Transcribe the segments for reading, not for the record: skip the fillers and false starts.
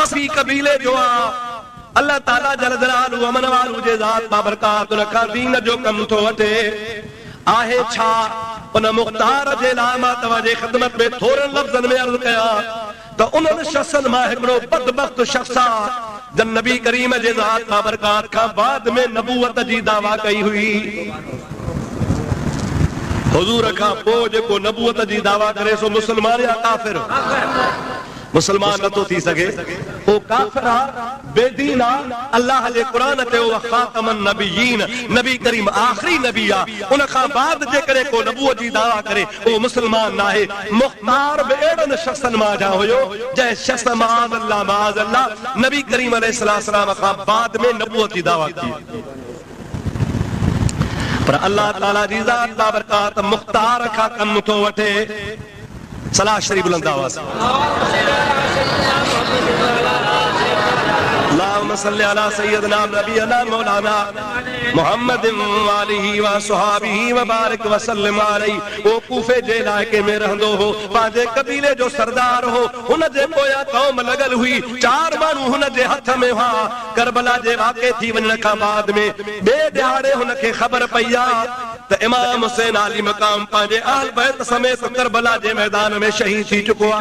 सकफी कबीले जो अल्लाह ताला जल जलालहू अमन वालू जे ज़ात बाबरकात रखा दीन जो कम थो वठे आहे छा उन मुख्तार जे लामा तवाजे खिदमत में थोरन लफ्ज़न में अर्ज़ कया तो उन शख्सन मां हिकिड़ो बदबख्त शख्स जन नबी करीम जे ज़ात बाबरकात खां बाद में नबूवत जी दावा कई हुई हुजूर खां पोइ जेको नबूवत जी दावा करे सो मुसलमान या काफिर मुसलमान न तो थी सके ओ काफिर बेदीन अल्लाह जे कुरान ते ओ खातमन नबियीन नबी करीम आखिरी नबी उन खां बाद जे करे को नबूवत जी दावा करे ओ मुसलमान नाहे मुख्तार बेड़न शख्सन मा जा होयो जै शख्स माज अल्लाह नबी करीम अलैहिस्सलाम खां बाद में नबूवत जी दावा की पर अल्लाह ताला जी ज़ात बाबरकात मुख्तार खां कम थो वठे सलाह शरीफ बुलंद आवाज़ अल्लाहुम्मा सल्लि अला सय्यदना नबियना मौलाना मुहम्मद व आलिहि व सहाबिहि व बारिक व सल्लिम अलैहि ओ कूफे जे इलाके में रहंदो हो पांजे कबीले जो सरदार हो हुन जे पोया कौम लगल हुई चार मानू हुन जे हथ में हुआ करबला जे वाक़े थी वञण खां बाद में बे दिहाड़े हुन खे ख़बर पई त इमाम हुसैन आली मकाम पांजे आल बैत समेत करबला जे मैदान में शहीद थी चुको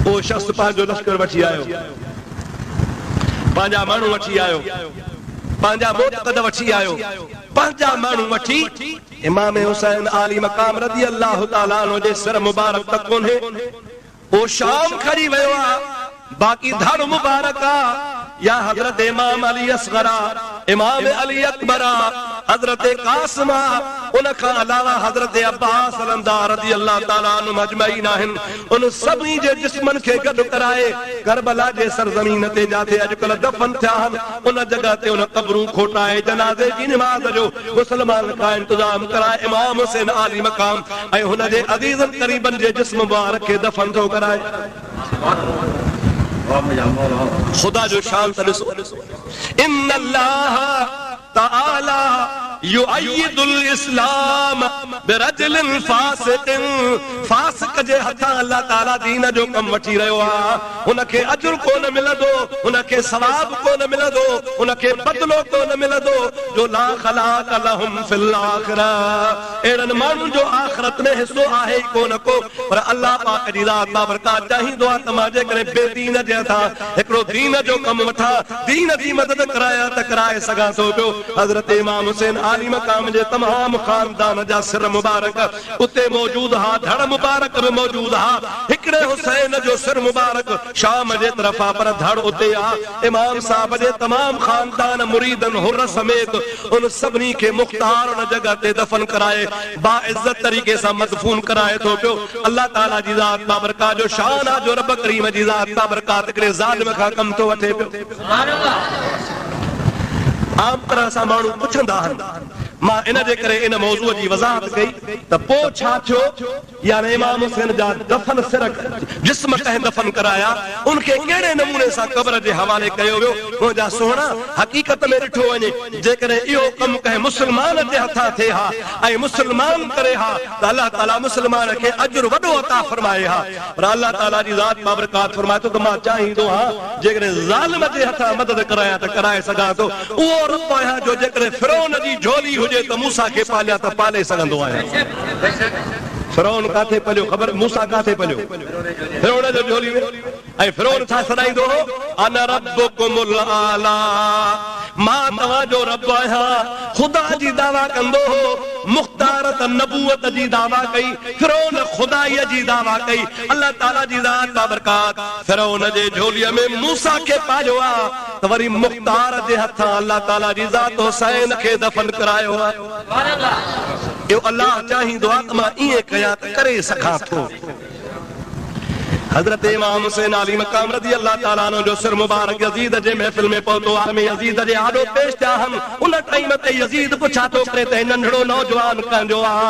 ओ शख्स पांजो लश्कर वठी आयो पांजा मानू वठी आयो पांजा मोतकद वठी आयो पांजा मानू वठी इमाम हुसैन आली मकाम रज़ी अल्लाह ताला अन्हु जे सर मुबारक तक कोन्हे ओ शाम खड़ी वयो बाकी धड़ मुबारक या हजरत इमाम अली असगरा इमाम अली अकबरा हजरत कासिम उन खां अलावा हजरत अब्बास अलमदार रज़ी अल्लाह ताला अन्हु मजमईन आहिन उन सभी जे जिस्मन खे गॾु कराए करबला जे सरज़मीन ते जाते अॼुकल्ह दफ़न थिया आहिनि उन जगह ते उन क़बरूं खोटाए जनाज़े जी निमाज़ जो मुसलमान का इंतजाम कराए इमाम हुसैन आली मकाम ऐं हुन जे अज़ीज़न क़रीबन जे जिस्म मुबारक खे दफ़न थो कराए खुदा जो शान ॾिसो इन्नल्लाह ताला युअय्यिदुल इस्लाम बिरजुलिन फासिकिन फासिक जे हथां अल्लाह ताला दीन जो कम वठी रहियो उनखे अजर कोन मिलंदो उनखे सवाब कोन मिलंदो उनखे बदलो कोन मिलंदो जो ला खलाक लहुम फिल आखिरा एड़न माण्हुनि जो आखिरत में हिस्सो आहे ई कोन को पर अल्लाह पाक जी ज़ात बाबरकात चाहींदो आहे त मां जेकॾहिं बेदीन जे हथां हिकिड़ो दीन जो कमु वठां दीन जी मदद कराया त कराए सघां थो पियो हज़रत इमाम हुसैन आली मकाम जे तमाम खानदान जा सिर मुबारक उते मौजूद हा धड़ मुबारक में मौजूद हा हिकड़े हुसैन जो सिर मुबारक शाम जे तरफ पर धड़ उते इमाम साहब जे तमाम खानदान मुरीदन हुर समेत उन सभनी के मुख्तार उन जगह ते दफन कराए बाइज्जत तरीके से मदफून कराए तो पियो अल्लाह ताला जी ज़ात बाबरकात जो शान आ जो रब करीम जी ज़ात बाबरकात हिकड़े ज़ालिम खां कम तो वठे पियो सुभान अल्लाह आम तरह सां माण्हू पुछंदा आहिनि मां इन जे करे इन मौज़ूअ जी वज़ाहत कई त पोइ छा थियो यानी इमाम हुसैन जा दफन सिर जिस्म कंहिं दफन कराया उनखे कहिड़े नमूने सां क़ब्र जे हवाले कयो वियो मुंहिंजा सोहणा हक़ीक़त में ॾिठो वञे जेकॾहिं इहो कमु कंहिं मुस्लमान जे हथां थिए हा ऐं मुस्लमान करे हा त अल्लाह ताला मुस्लमान खे अजर वॾो अता फरमाए हा पर अल्लाह ताला जी ज़ात बाबरकात फरमाए थो त मां चाहींदो आहियां जेकॾहिं ज़ालिम जे हथां मदद कराया त कराए सघां थो उहो रब आहियां जो जेकॾहिं फिरौन जी झोली हुजे त मूसा खे पालिया त पाले सघंदो आहियां फिरौन काथे पलियो ख़बर मूसा काथे पलियो फिरौन जो झोली में ऐं फिरौन छा सॾाईंदो हो अना रब्बुकुमुल आला मां तव्हां जो रब आहियां ख़ुदा जी दावा कंदो हो मुख्तार त नबूवत जी दावा कई फिरौन खुदाईअ जी दावा कई अल्लाह ताला जी ज़ात बाबरकात फिरौन जे झोलीअ में मूसा खे पालियो आहे त वरी मुख्तार जे हथां अल्लाह ताला जी ज़ात हुसैन खे दफन करायो आहे सुभान अल्लाह इहो अल्लाह चाहींदो आहे त मां ईअं कयां त करे सघां थो हजरत इमाम हुसैन आली मकाम रज़ी अल्लाह ताला अन्हु जो सिर मुबारक यजीद जे महफिल में पहुतो आहे यजीद जे आॾो पेश थिया आहिनि उन टाइम ते यजीद पुछा थो करे त नंढड़ो नौजवान कंहिंजो आहे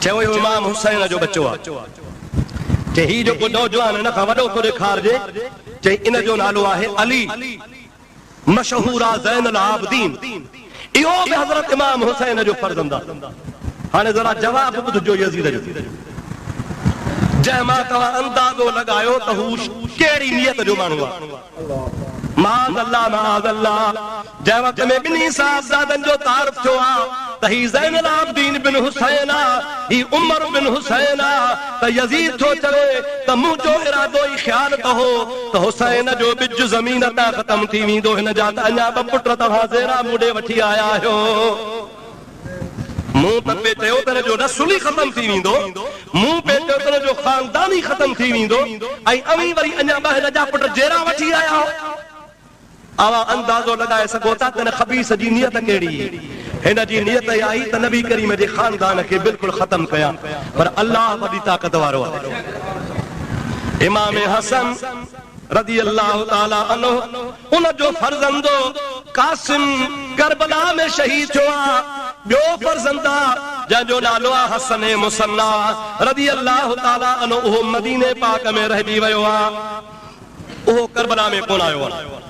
चयो इमाम हुसैन जो बच्चो आहे चई ही जेको नौजवान इन खां वॾो थो ॾेखारिजे चई इन जो नालो आहे अली मशहूर आहे ज़ैनुल आबिदीन इहो बि हज़रत इमाम हुसैन जो फर्ज़ंद आहे हाणे ज़रा जवाब ॿुधजो यज़ीद जो जंहिंमां तव्हां अंदाज़ो लॻायो त हू कहिड़ी नियत जो माण्हू आहे। माज़ अल्लाह जंहिं वक़्त में ॿिन्ही साहिबज़ादनि जो तारुफ़ थियो आहे त ही ज़ैनुल आबिदीन बिन हुसैन आहे, ही उमर बिन हुसैन आहे, त यज़ीद थो चवे त मुंहिंजो इरादो ई ख़्यालु कहो त हुसैन जो ॿिज ज़मीन तां ख़तम थी वेंदो, हिन जा त अञा ॿ पुट तव्हां ज़ेरा मूंॾे वठी आया आहियो। मूं त पे चयो त जो नसुल ई ख़तम थी वेंदो, मूं पे चयो त जो ख़ानदान ई ख़तम थी वेंदो, ऐं अवी वरी अञा ॿ हिन जा पुट ज़ेरा वठी आया। अवा अंदाज़ो लॻाए सघो था त ख़बीस जी नियत कहिड़ी। हिन जी नियत आई त नबी करीम जे ख़ानदान खे बिल्कुलु ख़तम कयां, पर अल्लाह वॾी ताक़त वारो आहे। इमाम हसन रज़ी अल्लाह ताला अन्हु उन जो फर्ज़ंदो कासिम करबला में शहीद थियो आहे। ॿियो फर्ज़ंद जंहिंजो नालो आहे हसन मुसन्ना रज़ी अल्लाह ताला अन्हु, उहो मदीने पाक में रहिजी वियो आहे, उहो करबला में कोन आयो आहे।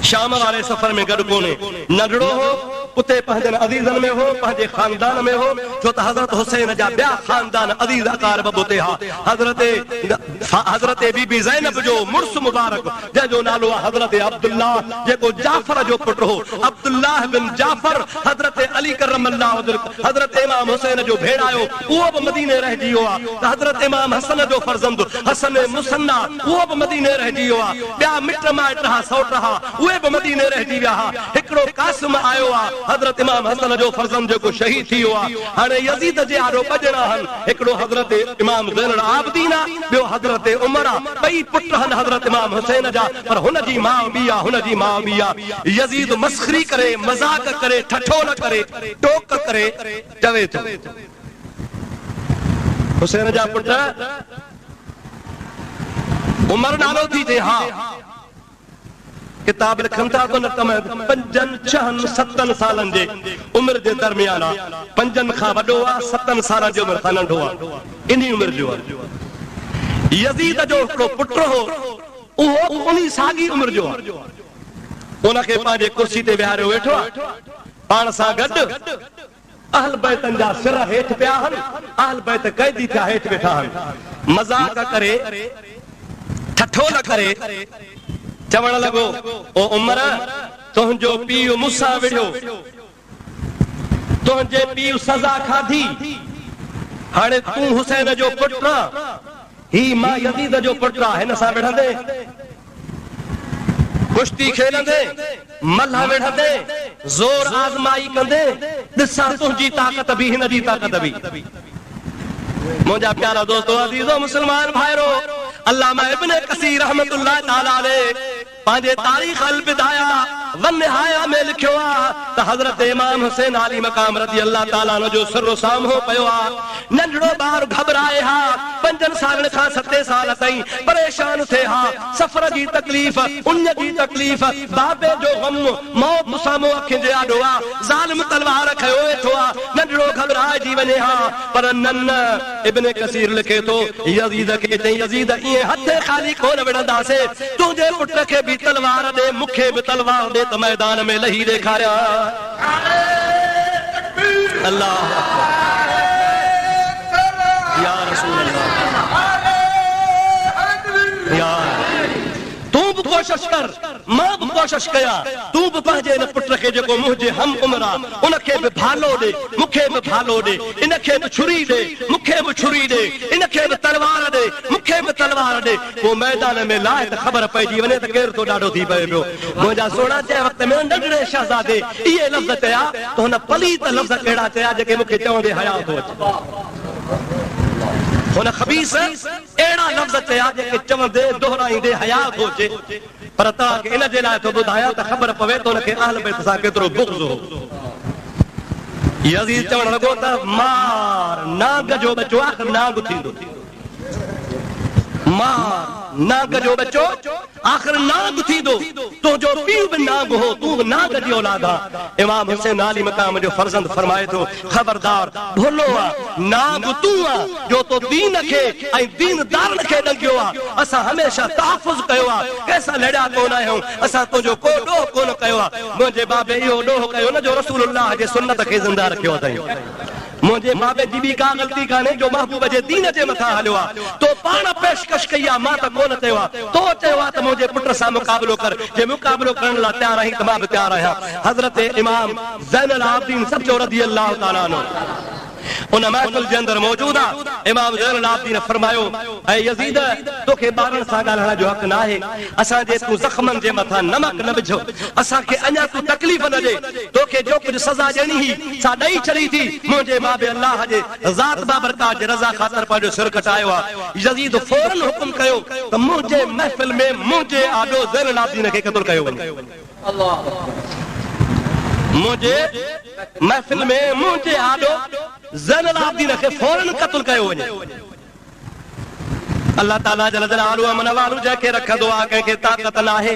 शाम वाले सफ़र में गॾु कोन्हे, नंढड़ो हो, उते पंहिंजनि अज़ीज़नि में हो, पंहिंजे ख़ानदान में हो, छो त हज़रत हुसैन जा ॿिया ख़ानदान अज़ीज़ अकार बि उते हा। हज़रत बीबी ज़ैनब जो मुर्स मुबारक जंहिंजो नालो आहे हज़रत अब्दुल्लाह, जेको जाफ़र जो पुटु हो, अब्दुल्लाह बिन जाफ़र हज़रत अली करमल्लाहु वजह हज़रत इमाम हुसैन जो भेड़ायो, उहो बि मदीने रहिजी वियो आहे। त हज़रत इमाम हसन जो फर्ज़ंद हसन मुसन्ना उहो बि मदीने रहिजी वियो आहे। ॿिया मिट माइट हा, सौट हा, उहे बि मदीने रहिजी विया हा। हिकिड़ो कासिम आयो आहे, हज़रत इमाम हसन जो फर्ज़ंद जेको शहीद थी वियो आहे। हाणे यज़ीद जे आरो ॿ ॼणा आहिनि, हिकिड़ो हज़रत इमाम ज़ैनुल आबिदीन आहे, ॿियो हज़रत उमर आहे। ॿई पुट आहिनि हज़रत इमाम हुसैन जा, पर हुनजी माउ बि आहे, हुनजी माउ बि आहे। यज़ीद मस्खरी करे, मज़ाक करे, ठठोल करे, टोक करे चवे थो हुसैन जा पुट उमर नालो थी थिए। हा, किताब लिखनि था त 5, 6, 7 सालनि जे उमिरि जे दरमियान आहे। 5 खां वॾो आहे, 7 सालनि जी उमिरि खां नंढो आहे, इन उमिरि जो आहे। यज़ीद जो हिकिड़ो पुटु हो, उहो उन साॻी उमिरि जो आहे। उनखे पंहिंजे कुर्सी ते विहारियो वेठो आहे, पाण सां गॾु अहल बैतनि जा सिर हेठि पिया आहिनि, अहल बैत क़ैदी थिया हेठि वेठा आहिनि। मज़ाक करे, ठठोल करे चवण लॻो, ओ उमर, तुंहिंजो पीउ मूंसां विढ़ियो, तुंहिंजे पीउ सज़ा खाधी, हाणे तूं हुसैन जो पुटु आहे, ही मां यज़ीद जो पुटु आहे, हिन सां विढ़ंदे, कुश्ती खेलंदे, मल्ह विढ़ंदे, ज़ोर आज़माई कंदे, ॾिसां तुंहिंजी ताक़त बि हिन जी ताक़त बि। मुंहिंजा प्यारा दोस्तो, अज़ीज़ो मुस्लमान भाइरो, अल्लामा इब्न कसीर रहमतुल्लाह ताला अलैह पंहिंजे तारीख़ अल बिदाया व निहाया में लिखियो आहे त हज़रत इमाम हुसैन आली मक़ाम रज़ी अल्लाह ताला अन्हु जो सिर साम्हूं पियो आहे। नंढड़ो ॿारु घबराए हा, 5 सालनि खां 7 साल ताईं परेशान थिए हा, सफ़र जी तकलीफ़, उन जी तकलीफ़, बाबे जो ग़म, मौत साम्हूं अखियुनि जे आॾो आहे, ज़ालिम तलवार खयो वेठो आहे, नंढड़ो घबराइजी वञे हा। पर न, इब्न कसीर लिखे थो, यज़ीद खे चई, यज़ीद ईअं हथे ख़ाली कोन विढ़ंदासीं, तुंहिंजे पुट खे बि तलवार ॾे, मूंखे बि तलवार ॾे, त मैदान में लही ॾेखारियां। अल्लाह या रसूल अल्लाह, या तूं बि कोशिश कर, मां बि कोशिश कयां, तूं बि पंहिंजे हिन पुट खे जेको मुंहिंजे हम उमिरि आहे, उनखे बि भालो ॾे, मूंखे बि भालो ॾे, इनखे बि छुरी ॾे, मूंखे बि छुरी ॾे, इनखे बि तलवार ॾे, मूंखे बि तलवार ॾे। पोइ मैदान में लाहे त ख़बर पइजी वञे त केरु तो ॾाढो थी पए पियो। मुंहिंजा सोना चए वक़्त में नंढड़े शहज़ादे इहे लफ़्ज़ चया, त हुन पलीत लफ़्ज़ कहिड़ा चया जेके मूंखे चवंदे हया थो अचे। हुन ख़बीस अहिड़ा लफ़्ज़ चया जेके चवंदे दोहराईंदे हया थो अचे। पर तव्हांखे इन जे लाइ थो ॿुधायां त ख़बर पवे त हुनखे अहल बैत सां केतिरो बुग़्ज़ हो। यज़ीद चवण लॻो त मार, नांग जो बचो आख़िर नांग थींदो, मार नांग जो बचो आख़िर नांग थींदो, तुंहिंजो पीउ बि नांग हो, तूं बि नांग जी औलाद आहे। इमाम हुसैन आली मक़ाम जो फर्ज़ंद फरमाए थो, ख़बरदार, भुलो आहे, नांग तूं आहे जो तो दीन खे ऐं दीनदारनि खे ॾंगियो आहे। असां हमेशह तहफ़ुज़ कयो आहे, कंहिंसां लड़िया कोन आहियूं, असां तुंहिंजो को ॾोह कोन कयो आहे। मुंहिंजे बाबे इहो ॾोह कयो न जो रसूलुल्लाह जे सुन्नत खे ज़िंदा रखियो अथई। मुझे बाबे जी भी का गलती काने जो महबूब जे दीन जे मथा हलियो तो पाण पेशकश कई मां त कोन चयो तो चयो त मुझे पुट सां मुकाबलो कर जे मुकाबलो करण ला तैयार आहीं त मां भी तैयार आहियां। हजरत इमाम ज़ैनुल आबिदीन सब जो रज़ी अल्लाह ताला अन्हु उन महफिल जे अंदर मौजूद आहे। इमाम ज़ैनुल आबिदीन ने फरमायो ऐ यज़ीद तोखे ॿारनि सां ॻाल्हाइण जो हक़ न आहे, असां जे तूं ज़ख़्मनि जे मथां नमक न विझो, असां खे अञा तूं तकलीफ़ न ॾे, तोखे जो कुझु सज़ा ॾियणी हुई सा ॾेई छॾी थी। मुंहिंजे बाबे अल्लाह जे ज़ात बाबरकात जे रज़ा ख़ातिर पंहिंजो सिर कटायो आहे। यज़ीद फौरन हुकुम कयो त मुंहिंजे महफिल में मुंहिंजे आॾो ज़ैनुल आबिदीन खे क़त्ल कयो वञे। मुझे महफिल में मुझे आॾो ज़ैनुल आबिदीन खे फौरन क़त्ल कयो वञे। अल्लाह ताला जल जलालुहु मन वालू जंहिंखे रखंदो आहे कंहिंखे ताक़त न आहे।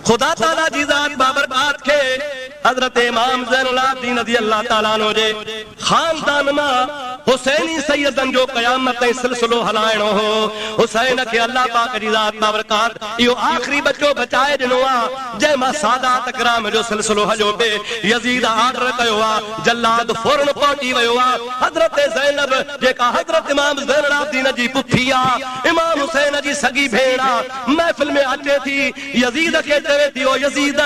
खुदा ताला जी ज़ात बाबरकात खे हज़रत इमाम ज़ैनुल आबिदीन रज़ी अल्लाह ताला अन्हु जे खानदान मां हुसैनी सैयदन जो क़यामत ताईं सिलसिलो हलाइणो हो। हुसैन खे अल्लाह पाक जी ज़ात बाबरकात इहो आख़िरी बच्चो बचाए ॾिनो आहे जंहिं मां सादात किराम जो सिलसिलो हलियो पिए। यज़ीद ऑर्डर कयो आहे, जल्लाद फौरन पहुची वियो आहे। हज़रत ज़ैनब जेका हज़रत इमाम ज़ैनुल आबिदीन जी पुफी आहे, इमाम हुसैन जी सगी भेण आहे, महफिल में अचे थी, यज़ीद खे चवे थी ओ यज़ीद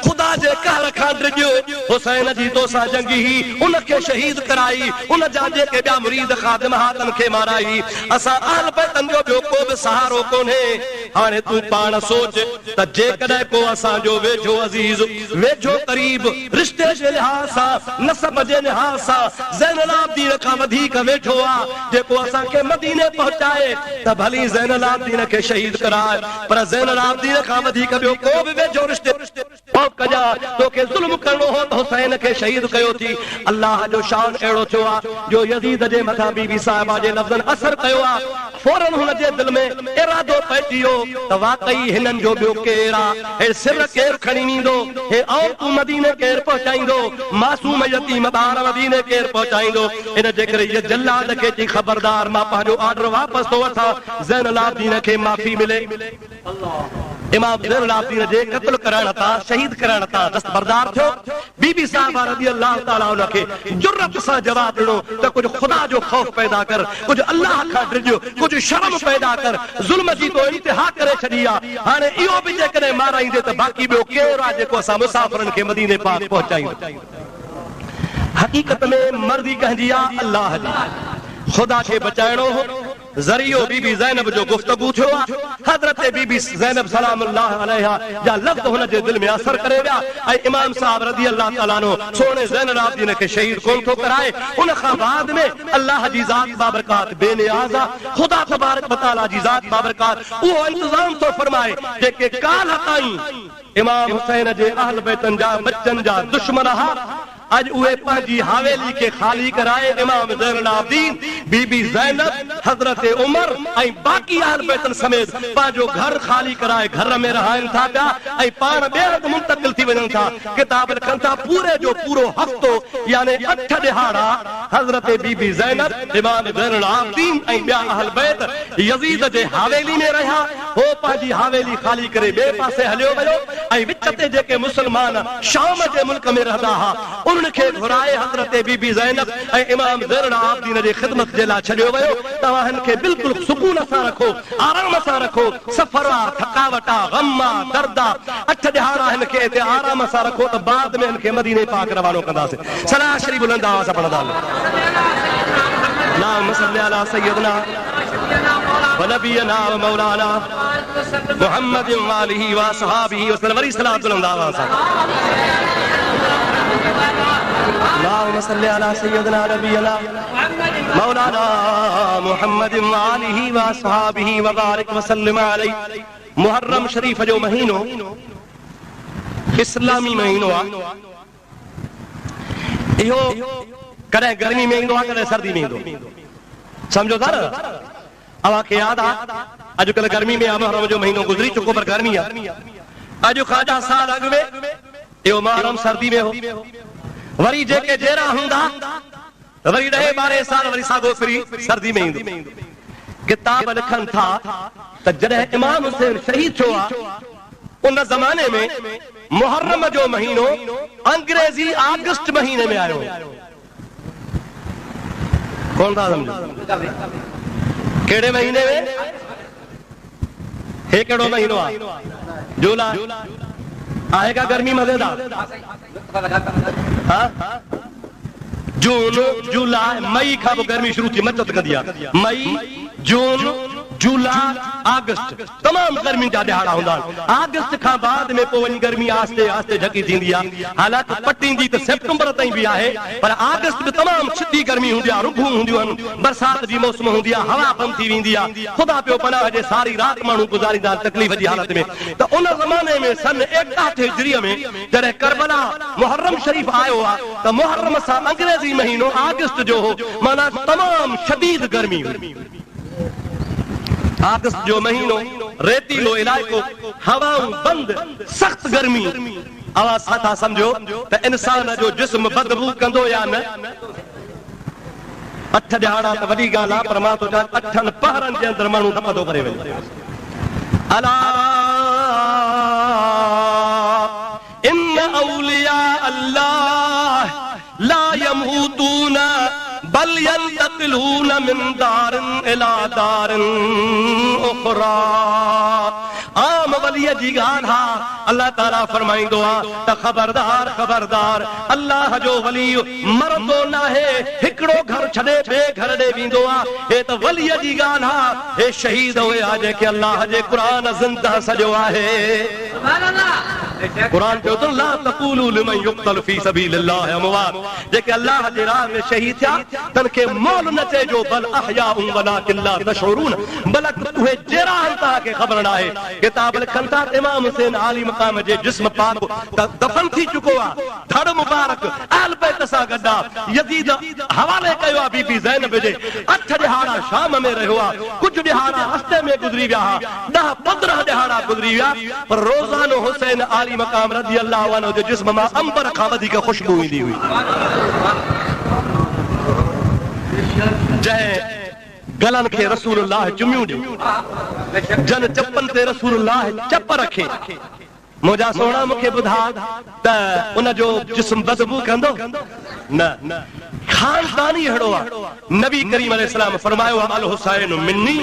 खुदा जे कहर खां डिॼो, हुसैन जी तोसां जंगी ही उनखे शहीद कराई, उन जा जेके ॿिया मुरीद खादिम हातन खे माराई। असां अहल बैतन जो ॿियो को बि सहारो कोन्हे। हाणे तूं पाण सोच त जेकॾहिं को असांजो वेझो अज़ीज़ वेझो क़रीब रिश्ते जे लिहाज़ सां नसब जे लिहाज़ सां ज़ैनुल आबिदीन खां वधीक वेझो आहे जेको असांखे मदीने पहुचाए त भली ज़ैनुल आबिदीन खे शहीद कराए, पर ज़ैनुल आबिदीन खां वधीक ॿियो को बि वेझो रिश्ते कजा तोखे ज़ुल्म करणो हो त हुसैन खे शहीद कयो थी। अल्लाह जो शान अहिड़ो थियो आहे जो यज़ीद जे मथां बीबी साहिबा जे लफ़्ज़नि असर कयो आहे। फौरन हुन जे दिलि में इरादो पइजी वियो त वाकई हिननि जो ॿियो केरु आहे, हे सिर केरु खणी वेंदो, हे औरतूं मदीने केरु पहुचाईंदो, मासूम यतीम ॿार मदीने केरु पहुचाईंदो। इन जे करे इहे जल्लाद खे चई ख़बरदार मां पंहिंजो ऑर्डर वापसि थो वठां, ज़ैनुल आबिदीन खे माफ़ी मिले। इमाम ज़ैनुल आबिदीन जे क़त्ल करण तां शहीद करण तां दस्तबरदार थियो। बीबी साहिबा रज़ी अल्लाह ताला अन्हा खे जुर्रत सां जवाब ॾिनो त कुझु ख़ुदा जो ख़ौफ़ पैदा कर, कुझु अल्लाह खां डिॼो, कुझु शर्म पैदा कर, ज़ुल्म जी तो इंतिहा करे छॾी आहे। हाणे इहो बि जेकॾहिं माराईंदे त बाक़ी ॿियो केरु आहे जेको असां मुसाफ़िरनि खे मदीने पाक पहुचाईंदो। हक़ीक़त में मर्ज़ी कंहिंजी आहे अल्लाह जी। खुदा खे बचाइणो हो, ज़रियो बीबी ज़ैनब जो गुफ्तगू थियो आहे। हज़रत बीबी ज़ैनब सलामुल्लाह अलैहा जा लफ़्ज़ हुन जे दिलि में असर करे विया ऐं इमाम साहब रज़ी अल्लाह ताला अन्हु सोने ज़ैनुल आबिदीन खे शहीद कोन थो कराए। उन खां बाद में अल्लाह जी ज़ात बाबरकात बेनियाज़ आहे। ख़ुदा तबारक व तआला जी ज़ात बाबरकात उहो इंतज़ाम थो फरमाए जेके काल्ह ताईं इमाम हुसैन जे अहल बैतन जा बच्चन जा दुश्मन हा, अज उहे पंहिंजी हवेली खे खाली कराए इमाम ज़ैनुल आबिदीन, बीबी ज़ैनब, हज़रत उमर ऐं बाक़ी अहल बैतन समेत पंहिंजो घर खाली कराए घर में रहनि था पिया ऐं पाण ॿिए मुंतक़िल थी वञनि था। किताब लिखनि था पूरे जो पूरो हफ़्तो यानी 8 ॾिहाड़ा हज़रत बीबी ज़ैनब, इमाम ज़ैनुल आबिदीन ऐं ॿिया अहल बैत यज़ीद जे हवेली में रहिया। हो पंहिंजी हवेली खाली करे ॿिए पासे हलियो वियो ऐं विच ते जेके मुस्लमान शाम जे मुल्क में रहंदा हुआ उनखे घुराए हज़रत बीबी ज़ैनब ऐं इमाम ज़ैनुल आबिदीन जी ख़िदमत जे लाइ छॾियो वियो। तव्हां हिन खे बिल्कुलु सुकून सां रखो, आराम सां रखो। सफ़र आहे, थकावट आहे, गम आहे, दर्द आहे, 8 ॾिहाड़ा हिन खे हिते आराम सां रखो त बाद में हिन खे मदीने पाक रवानो कंदासीं। सलाह शरीफ़ बुलंद आवाज़ सां पढ़ंदा अल्लाहुम्मा सल्ली अला सय्यदना व नबीना व मौलाना मुहम्मद व आलिहि व असहाबिहि वसल्लम। वरी सलात बुलंद आवाज़ सां अल्लाहुम्मा सल्ली अला सय्यदना नबीना मौलाना मुहम्मद व आलिहि व असहाबिहि व बारिक व सल्लिम अलैहि। मुहर्रम शरीफ जो महीनो इस्लामी महीनो आहे। इहो कॾहिं गर्मी में ईंदो आहे, कॾहिं सर्दी में ईंदो, समझो था न। अव्हां खे यादि आहे अॼुकल्ह गर्मी में मुहर्रम जो महीनो गुज़री चुको, पर गर्मी आहे। अॼु खां 10 साल अॻु में इहो मुहर्रम सर्दी में हो। वरी जेके जेरा हूंदा वरी 10-12 साल वरी साॻो फिरी सर्दी में ईंदो। किताब लिखनि था त जॾहिं इमाम हुसैन शहीद थियो आहे उन ज़माने में मुहर्रम जो महीनो अंग्रेज़ी अगस्त महीने में आयो। कौन था समझो केड़े महीने में हे केड़ो महीनो आ जुलाई आएगा गर्मी मजेदार हाँ जून जुलाई मई का वो गर्मी शुरू थी मदद कर दिया मई जून जुलाई अगस्त तमाम गर्मी जा दिहाड़ा हुंदा अगस्त का बाद में पोवन गर्मी आस्ते आस्ते झकी थींदी आ हालांकि पटींदी तो सितंबर ताईं भी आहे पर अगस्त में तमाम सिधी गर्मी हुंदी आ रुगू हुंदियूं बरसात जी मौसम हुंदी आ हवा बंद थी वेंदी आ खुदा पियो पनाह जे सारी रात माण्हू गुज़ारींदा तकलीफ़ जी हालत में तो उन ज़माने में सन 61 हिजरीअ में जॾहिं करबला मुहर्रम शरीफ आयो आ त मुहर्रम सां अंग्रेज़ी महीनो अगस्त जो हो माना तमाम शदीद गर्मी हुई अगस्त जो महीनो रेतीलो इलाइको हवाऊं बंद सख्त गर्मी आवाज था समझो त इंसान जो जिस्म बदबू कंदो या न 8 दिहाड़ा त वॾी ॻाल्हि आहे पर मां थो चवां 8 पहरनि जे अंदरि माण्हू डप थो करे वञे अला इन औलिया अल्लाह ला यमूतून बल यंतकिलून मिन दारिन इला दारिन उखरा आम वलीअ जी ॻाल्हि हा अल्लाह ताला फरमाईंदो आहे त ख़बरदार ख़बरदार अल्लाह जो वली मरंदो नाहे हिकिड़ो घर छॾे ॿिए घर ॾे वेंदो आहे हे त वलीअ जी ॻाल्हि हा हे शहीद हुया जेके अल्लाह जे क़ुरान ज़िंदा सॼो आहे कुरान पियो तो ला तक़ूलू लिमन युक़तल फी सबीलिल्लाह अमवात जेके अल्लाह जे राह में शहीद थिया तन के मौल न चइजो बल अहयाउन वलाकिन ला तशऊरून बलक उहे जहिड़ा तव्हां खे ख़बर न आहे किताब लिखनि था इमाम हुसैन आली मक़ाम जे जिस्म पाक दफ़न थी चुको आहे धड़ मुबारक अहल बैत सां गॾु आहे यज़ीद हवाले कयो आहे बीबी ज़ैनब जे 8 दिहाड़ा शाम में रहियो आहे कुझु दिहाड़ा रस्ते में गुज़री विया 10-15 दिहाड़ा गुज़री विया पर रोज़ानो हुसैन आली मक़ाम रज़ी अल्लाह अन्हु जे जिस्म मां अंबर खां वधीक ख़ुशबू ईंदी हुई जंहिं गलन खे रसूलुल्लाह चुमियूं ॾियूं जन चपन ते रसूलुल्लाह चप रखे मुंहिंजा सोना मूंखे ॿुधा त उन जो जिस्म बदबू कंदो न खानदानी अहिड़ो आहे नबी करीम अलैहिस्सलाम फरमायो अल हुसैन मिन्नी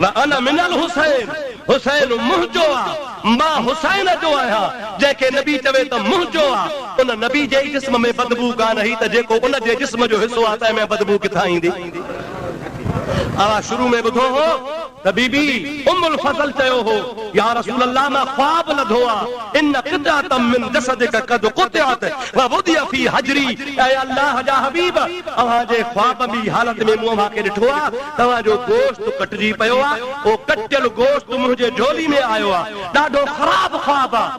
व अना मिनल हुसैन हुसैन मुंहिंजो आहे मां हुसैन जो आहियां जंहिंखे नबी चवे त मुंहिंजो आहे उन नबी जे जिस्म में बदबू कान ही त जेको उन जे जिस्म जो हिस्सो आहे त में बदबू किथां ईंदी आवाज शुरू में ॿुधो हो त बीबी उम्मुल फज़ल चयो हो या रसूल अल्लाह मां ख्वाब लधो आहे इन क़ितातम मिन जसदिक कद क़ुतिअत व वुदिअ फी हजरी ऐ अल्लाह जा हबीब अवां जे ख्वाब बि हालत में मूं मां खे ॾिठो आहे तव्हां जो गोश्त कटजी पियो आहे ओ कटियल गोश्त मुंहिंजे झोली में आयो आहे ॾाढो ख़राब ख्वाब आहे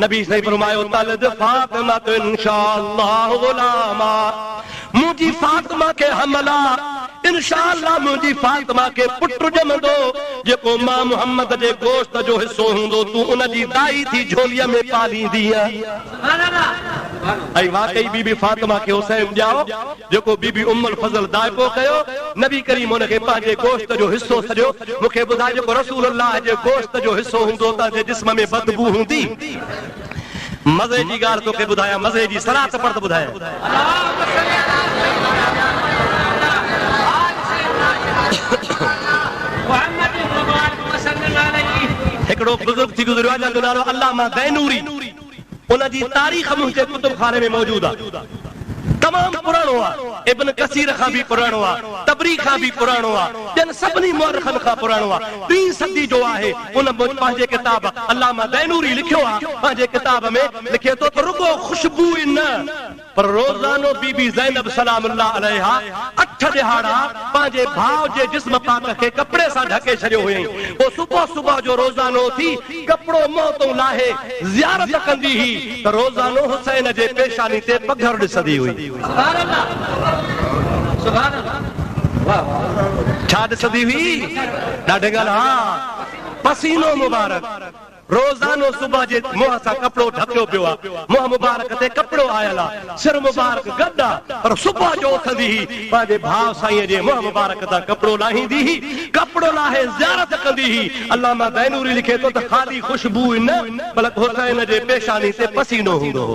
नबी सही फरमायो तलद फातिमा इंशाअल्लाह गुलामा मुंहिंजी फातिमा खे हमला इंशाअल्लाह मुंहिंजी फातिमा खे पुट ॼमंदो जेको मां मुहम्मद जे गोश्त जो हिस्सो हूंदो तूं उन जी दाई थी झोलीअ में पालींदी ऐं वाकई बीबी फातिमा खे हुसैन ॼाओ जेको बीबी उम्मुल फज़ल दाइको कयो नबी करीम उन खे पंहिंजे गोश्त जो हिस्सो सॼो मूंखे ॿुधाए जेको रसूलुल्लाह जे गोश्त जो हिस्सो हूंदो त जे जिस्म में बदबू हूंदी मज़े जी ॻाल्हि तोखे ॿुधायां मज़े जी सरात पर त ॿुधायां हिकिड़ो बुज़ुर्ग थी गुज़रियो आहे जंहिंजो नालो अल्लामा दैनूरी उन जी तारीख़ मुंहिंजे कुतुबखाने में मौजूद आहे तमाम पुराणो आहे इब्न कसीर खां बि पुराणो आहे तबरी खां बि पुराणो आहे जन सभिनी मुअर्रिखनि खां पुराणो आहे 3 सदी जो आहे उन पंहिंजे किताब अल्लामा दैनूरी लिखियो आहे पंहिंजे किताब में लिखे थो त रुगो खुशबू न पर रोज़ानो बीबी ज़ैनब सलामुल्लाह अलैहा 8 दिहाड़ा पंहिंजे भाउ जे जिस्म पाक खे कपिड़े सां ढके छॾियो हुयईं पोइ सुबुह सुबुह जो रोज़ानो थी कपिड़ो मुंहं तां लाहे ज़ियारत कंदी हुई त रोज़ानो हुसैन जे पेशानी ते पघर ॾिसंदी हुई सुभान अल्लाह सुभान अल्लाह छा ॾिसंदी हुई ॾाढे ॻाल्हि हा पसीनो मुबारक रोज़ानो सुबह जे मुंह सां कपिड़ो ढकियो पियो आहे मुंह मुबारक ते कपिड़ो आयल आहे सिर मुबारक गॾु आहे पर सुबुह जो उथंदी हुई पंहिंजे भाउ साईं जे मुंह मुबारक तां कपिड़ो लाहींदी हुई कपिड़ो लाहे ज़ियारत कंदी हुई अल्लामा दैनूरी लिखे थो त ख़ाली खुशबू न बल्कि हुसैन जे पेशानी ते पसीनो हूंदो हो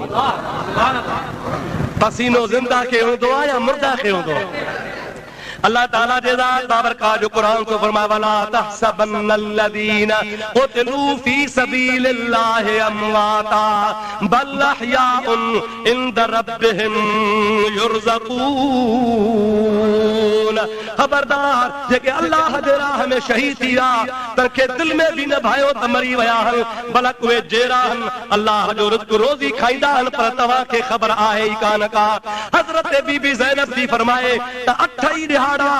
पसीनो ज़िंदा खे हूंदो आहे या मुर्दा खे हूंदो आहे अल्लाह ताला जे ज़ात बाबरकात जो कुरान को फरमाया वला तहसबन्नल्लज़ीना क़ुतिलू फी सबीलिल्लाहि अमवाता बल अहयाउन इंद रब्बिहिम युरज़क़ून। खबरदार जेके अल्लाह जे राह में शहीद थी विया तंखे दिल में भी न भायो त मरी विया आहिनि, बल्कि उहे जहिड़ा आहिनि अल्लाह जो रिज़्क़ रोज़ी खाईंदा आहिनि, पर तव्हांखे ख़बर आहे ई कान का। हज़रत बीबी ज़ैनब थी फरमाए त 8 ई ॾिहाड़ा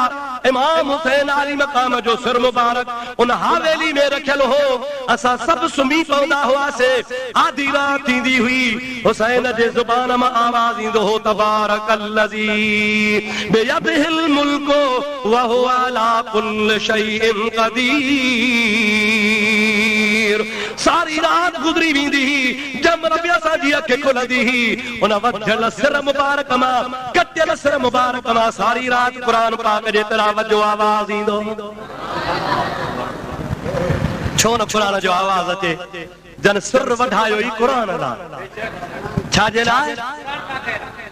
इमाम हुसैन आली मक़ाम जो सिर मुबारक उन हवेली में रखियल हो, असां सभु सुम्ही पवंदा हुआसीं। आधी रात थींदी हुई, हुसैन जे ज़ुबान मां आवाज़ ईंदो हो तबारकल्लज़ी बियदिहिल मुल्कु व हुवा अला कुल्लि शैइन क़दीर। सारी रात गुज़री वेंदी हुई, जब रब असांजी अखि खुलंदी हुई, उन वधियल सिर मुबारक मां कटियल सिर मुबारक मां सारी रात क़ुरान पाक जे तिलावत जो आवाज़ ईंदो। छो न क़ुरान जो आवाज़ अचे? जन सिर वधायो ई क़ुरान लाइ। छाजे लाइ?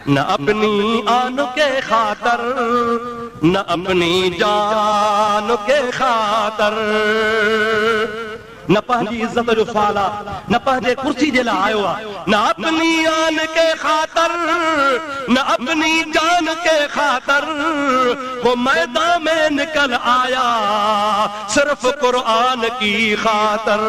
न अपनी आन के खातर, न अपनी जान के खातर, न पंहिंजी इज्जत जो सवाल आहे, न पंहिंजे कुर्सी जे लाइ आयो आहे। न अपनी आन के खातर, न अपनी जान के खातर, वो मैदान में निकल आया सिर्फ कुरान की खातर।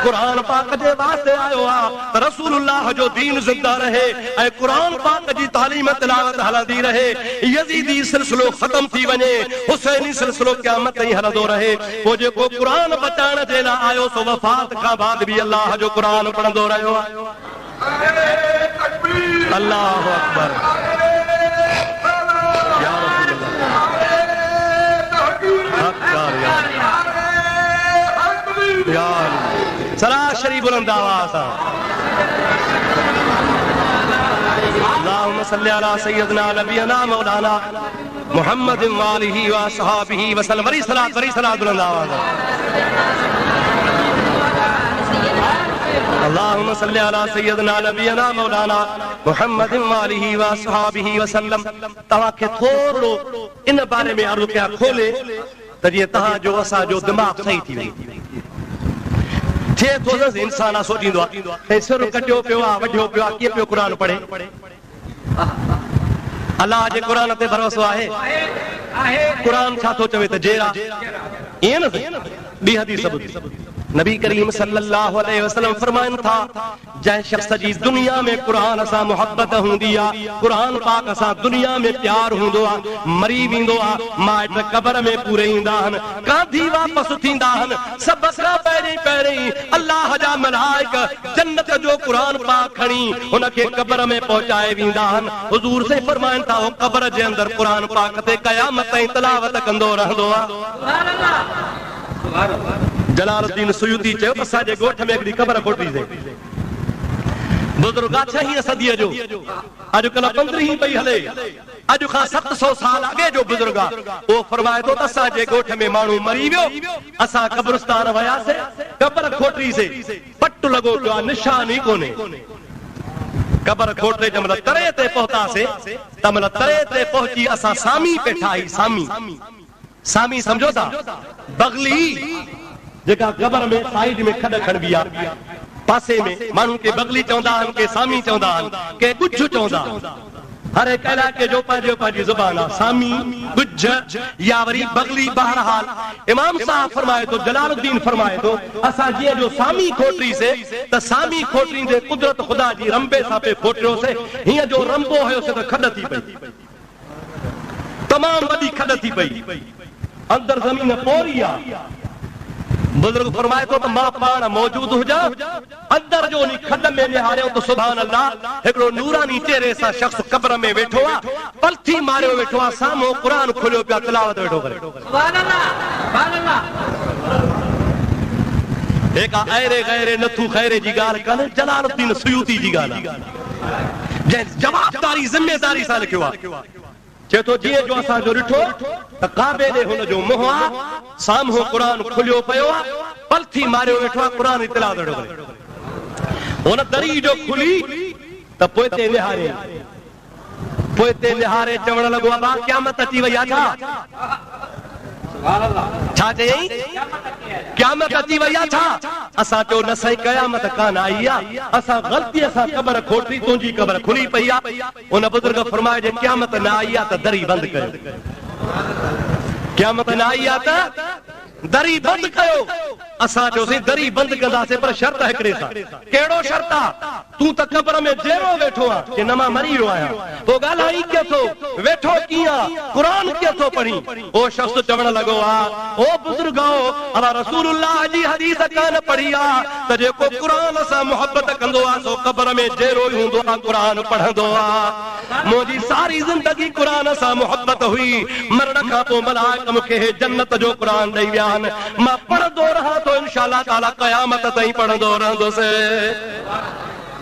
कुरान पाक जे वास्ते आयो आहे त रसूलुल्लाह जो दीन ज़िंदा रहे ऐं कुरान पाक जी तालीम तिलावत हलंदी रहे, यज़ीदी सिलसिलो ख़त्म थी वञे, हुसैनी सिलसिलो क़यामत ताईं हलंदो रहे। पोइ जेको कुरान बचाइण जे लाइ आयो सो वफ़ात खां बाद भी अल्लाह जो कुरान पढ़ंदो रहियो आहे। अल्लाहु अकबर। या रसूलल्लाह, या सरासरी बुलंद आवाज़ सां अल्लाहुम्मा सल्ली अला सय्यदना नबियना मौलाना मुहम्मद व आलिहि व असहाबिहि व सल्लम। वरी सलात बुलंद आवाज़। अल्लाहुम्मा सल्ली अला सय्यदना नबियना मौलाना मुहम्मद व आलिहि व असहाबिहि व सल्लम। तव्हांखे थोरो इन बारे में अर्ज़ कया खोले त जीअं तव्हांजो असांजो दिमाग़ सही थी वञे। थिए थो न इंसान सोचींदो आहे सिर कटियो पियो आहे, वढियो पियो आहे, कीअं पियो क़ुरान पढ़े? अल्लाह जे क़ुरान ते भरोसो आहे? क़ुरान छा थो चवे त जहिड़ा ईअं न ॿी हदीस ॿुधी। नबी करीम सल्लल्लाहु अलैहि वसल्लम फरमाइनि था जंहिं शख्स जी दुनिया में क़ुरान सां मोहब्बत हूंदी आहे, क़ुरान पाक सां दुनिया में प्यार हूंदो आहे, मरी वेंदो आहे, माइट क़बर में पूरे ईंदा आहिनि, कांधी वापसि थींदा आहिनि। सभ खां पहिरीं अल्लाह जा मलाइक जन्नत जो क़ुरान पाक खणी हुनखे क़बर में पहुचाए वेंदा आहिनि। हुज़ूर से फरमाइनि था उहो क़बर जे अंदरि क़ुरान पाक ते क़यामत ताईं तिलावत कंदो रहंदो आहे। जलालुद्दीन सुयूती चयो असांजे ॻोठ में हिकिड़ी क़बर खोटीसीं। बुज़ुर्ग 6 सदीअ जो, अॼुकल्ह 15 पई हले, अॼु खां 700 साल अॻे जो बुज़ुर्ग आहे। उहो फरमाए थो त असांजे ॻोठ में माण्हू मरी वियो, असां क़ब्रिस्तान वियासीं, क़बर खोटीसीं, पटु लॻो पियो आहे, निशान ई कोन्हे। क़बर खोटे जंहिं महिल तरे ते पहुतासीं त महिल तरे ते पहुची असां सामी पेठा आई। सामी सम्झो था? बगली जेका क़बर में साइड में खॾ खणबी आहे, पासे में माण्हू के बगली चवंदा आहिनि, के सामी चवंदा आहिनि, के ॻुझ चवंदा आहिनि। हर हिकु इलाइक़े जो पंहिंजी ज़ुबान आहे, सामी, ॻुझ या वरी बगली। बहरहाल इमाम साहब फरमाए थो, जलालुद्दीन फरमाए थो असां जीअं जो सामी खोटीसीं त सामी खोटींदे कुदरत ख़ुदा जी रंबे सां पे खोटियोसीं। हीअं जो रंबो हुयोसीं त खॾ थी पई, तमामु वॾी खॾ थी पई, अंदर ज़मीन पोरी आहे। बुजुर्ग फरमाए थो त मां पाण मौजूद हुजां, अंदर जो उन खॾ में निहारियो त सुभान अल्लाह हिकिड़ो नूरानी चेहरे सां शख्स क़बर में वेठो आहे, पलथी मारियो वेठो आहे, साम्हूं क़ुरान खोलियो पिया तिलावत वेठो करे। सुभान अल्लाह, सुभान अल्लाह। हेका अहिड़े गैरे नथू खैरे जी ॻाल्हि कान्हे, जलालुद्दीन सुयूती जी ॻाल्हि आहे, जंहिं जवाबदारी ज़िमेदारी सां लिखियो आहे। चए थो जीअं जो असांजो ॾिठो त काबे ॾे हुनजो मुंहुं आहे, साम्हूं क़ुरान खुलियो पियो आहे, पलथी मारियो वेठो आहे, क़ुरान जी तिलावत वेठो करे। हुन दरी जो खुली त पोइ ते निहारे पोइ ते निहारे चवण लॻो अबा क़यामत अची वई आहे छा चयईं क़यामत अची वई आहे छा असां चयो न साईं क़यामत कान आई आहे असां ग़लतीअ सां क़बर खोटी तुंहिंजी क़बर खुली पई आहे उन बुज़ुर्ग फरमायो जे क़यामत न आई आहे त दरी बंदि कयो क़यामत न आई आहे त दरी बंदि कयो असां चयोसीं दरी बंदि कंदासीं पर शर्त हिकिड़े सां कहिड़ो शर्त आहे तूं त क़बर में जेरो वेठो आहे कि न मां मरी वियो आहियां पोइ ॻाल्हाई कीअं थो वेठो कीअं क़ुर कीअं थो पढ़ी ओ शख़्स चवण लॻो आहे ओ बुज़ुर्गो अला रसूलुल्लाह जी हदीस कान पढ़ी आहे त जेको क़ुर सां मुहबत कंदो आहे सो क़बर में जेरो ई हूंदो आहे क़ुर पढ़ंदो आहे मुंहिंजी सारी ज़िंदगी क़ुर सां मुहबत हुई मरण खां पोइ मलाइक मूंखे जन्नत जो क़ुर ॾेई विया आहिनि मां पढ़ंदो रहां तो इंशाअल्लाह ताला क़यामत ताईं पढ़ंदो रहंदुसि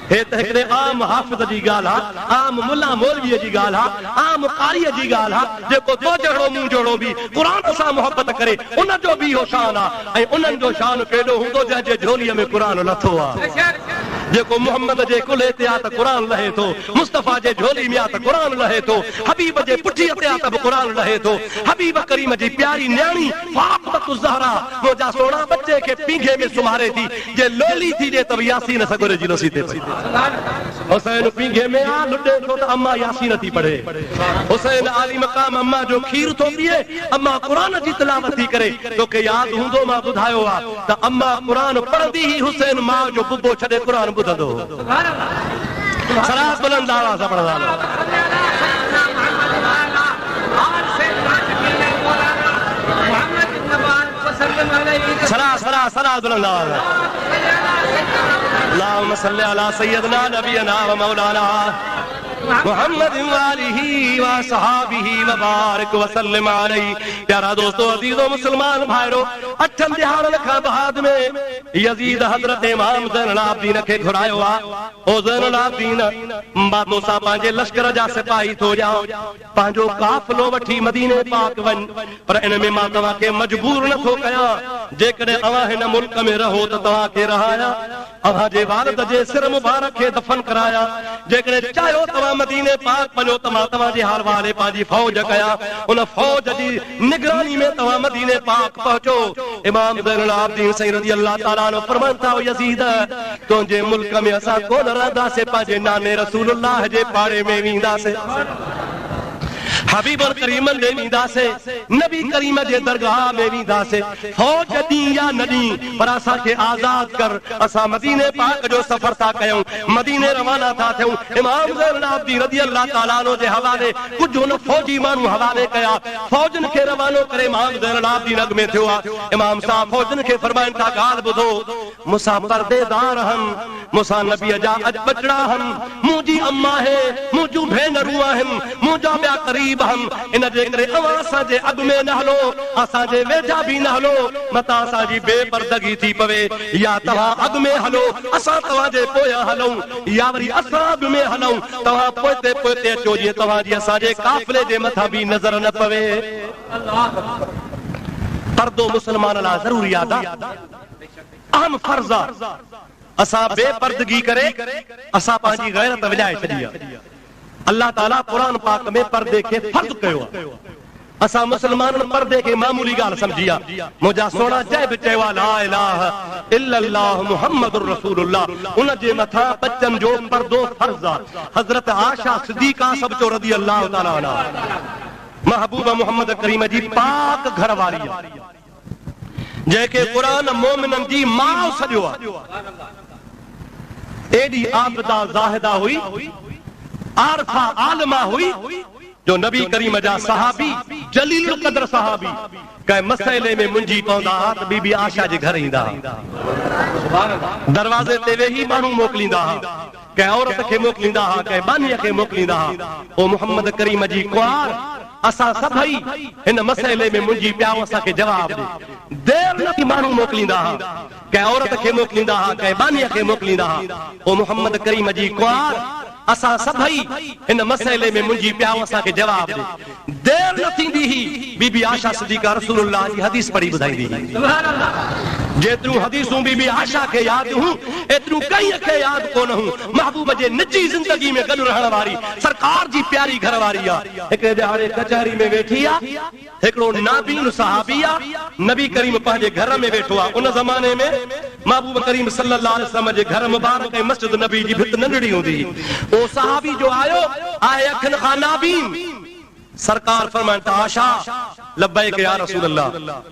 हे त हिकिड़े आम हाफ़िज़ जी ॻाल्हि आहे आम मुल्ला मौलवीअ जी ॻाल्हि आहे आम क़ारीअ जी ॻाल्हि आहे जेको तो जहिड़ो मूं जहिड़ो बि क़ुर सां मुहबत करे उन जो बि इहो शान आहे ऐं उन्हनि जो शान केॾो हूंदो जंहिंजे झोलीअ में क़ुर लथो आहे जेको मोहम्मद जे कुल्हे ते आहे त क़ुर लहे थो मुस्तफ़ा जे झोली में आहे त क़ुर लहे थो हबीब जे पुठीअ ते आहे त बि क़ुर लहे थो हबीब करीम जी प्यारी न्याणी फातिमतु ज़हरा मुंहिंजा सोना बच्चे खे पींघे में सुम्हारे थी जे लोली थी ॾे त यासीन सगुर जी नसीब ते हुसैन पींघे में आ लुॾे थो त अम्मा यासीन थी पढ़े हुसैन आली मक़ाम अम्मा जो खीर थो पीए अम्मा क़ुर जी तिलावत थी करे तोखे यादि हूंदो मां ॿुधायो आहे त अम्मा क़ुर पढ़ंदी ई हुसैन माउ जो बुबो छॾे क़ुर ॿुधंदो सरास बुलंद आवाज़ सां पढ़ंदा सरास सरास सरास बुलंद आवाज़ अल्लाहुम्मा सल्ली अला सय्यदना नबियना व मौलाना मुहम्मद वालिही व सहाबिही व बारिक व सल्लिम अलैहि प्यारा दोस्तों अजीजो मुसलमान भाइरो अठन दिहाड़न खां बाद में यजीद हजरत इमाम ज़ैनुल आबिदीन खे घुरायो आहे ओ ज़ैनुल आबिदीन बातो सा पंहिंजे लश्कर जा सिपाही थो जाओ पंहिंजो काफ़िलो वठी मदीने पाक वञ पर इन में मां तव्हांखे मजबूर नथो कयां जेकॾहिं अवां हिन मुल्क में रहो त तव्हांखे रहाया अवां जे वालिद जे सिर मुबारक खे दफन कराया जेकॾहिं चाहियो तव्हां मदीने पाक वञो त मां तव्हांजे हाल वाले पंहिंजी फौज कया उन फौज जी निगरानी में तव्हां मदीने पाक पहुचो इमाम ज़ैनुल आबिदीन सईद रज़ी अल्लाह ताला अन्हु फरमाइनि था यज़ीद तुंहिंजे मुल्क में असां कोन रहंदासीं पंहिंजे नाने रसूलुल्लाह जे पाड़े में वेंदासीं हबीबुल करीम ले वींदासे नबी करीम जे दरगाह में वींदासे फौज दी या नदी पर असा के आजाद कर असा मदीने पाक जो सफर था कयूं मदीने रवाना था थियूं इमाम ज़ैनुल आबिदीन रज़ी अल्लाह ताला अन्हु जे हवाले कुछ उन फौजी मानू हवाले कया फौजन के रवानो करे इमाम ज़ैनुल आबिदीन अग में थियो इमाम साहब फौजन के फरमाइन था गाल बुधो मुसा पर्देदार हम मुसा नबी जा अज बचड़ा हम मुजी अम्मा है मुजू भेनरू हम मुजा ब्या करीब हम इन जे करे अवां जे अग में न हलो असां जे वेझा भी न हलो मता असां जी बेपर्दगी थी पवे या तव्हां अग में हलो असां तव्हां जे पोयां हलूं या वरी असां अग में हलूं तव्हां पोइते पोइते अचो जीअं तव्हां जी असां जे काफ़िले जे मथां भी नज़र न पवे पर्दो मुसलमान लाइ ज़रूरी आहे अहम फर्ज़ आहे असां बेपर्दगी करे असां पंहिंजी गैरत विञाए छॾी आहे अल्लाह ताला कुरान पाक में पर्दे के फर्ज कयो असा मुसलमान पर्दे के मामूली गाल समझिया मुझा सोना जय बि चयो ला इलाहा इल्लल्लाह मुहम्मदुर रसूलुल्लाह उन जे मथा बच्चन जो पर्दो फर्ज आहे हजरत आयशा सिद्दीका सब जो रज़ी अल्लाह ताला अन्हा महबूबा मोहम्मद करीम जी पाक घर वाली जेके कुरान मोमिनन जी मां सॼो आहे एडी आबदा ज़ाहिदा हुई आरफा आलमा हुई जो नबी करीम जा सहाबी जलील कदर सहाबी के मसइले में मुंजी पवंदा त बीबी आशा जे घर ईंदा दरवाजे ते वेही माण्हू मोकिलींदा के औरत खे मोकिलींदा के बानीअ खे मोकिलींदा ओ मोहम्मद करीम जी कुआर असां सभई हिन मसइले में मुंजी पियाओ असांखे जवाब ॾे देर न थी माण्हू मोकिलींदा के औरत खे मोकिलींदा के बानीअ खे मोकिलींदा ओ मोहम्मद करीम जी कुआर असां सभई हिन मसइले में मुंजी पियाओ असांखे जवाब ॾे देर न थींदी ही बीबी आशा सिद्दीका रसूलुल्लाह जी हदीस पढ़ी ॿुधाईंदी हुई सुभान अल्लाह जेतरू हदीसूं भी आशा के याद हूं एतरू कई के याद कोन हूं महबूब जे निजी जिंदगी में गल रहण वाली सरकार जी प्यारी घरवारी आ एक हाणे कचहरी में वेठी आ एकड़ो नाबीन सहाबी आ नबी करीम पंहिंजे घर में वेठो आ उन ज़माने में महबूब करीम सल्लल्लाहु अलैहि वसल्लम जे घर मुबारक ऐं मस्जिद नबी जी भित नंढड़ी हूंदी ओ सहाबी जो आयो आहे अखन खां नाबीन सरकार फरमाइनि था आशा लब्बैक या रसूल अल्लाह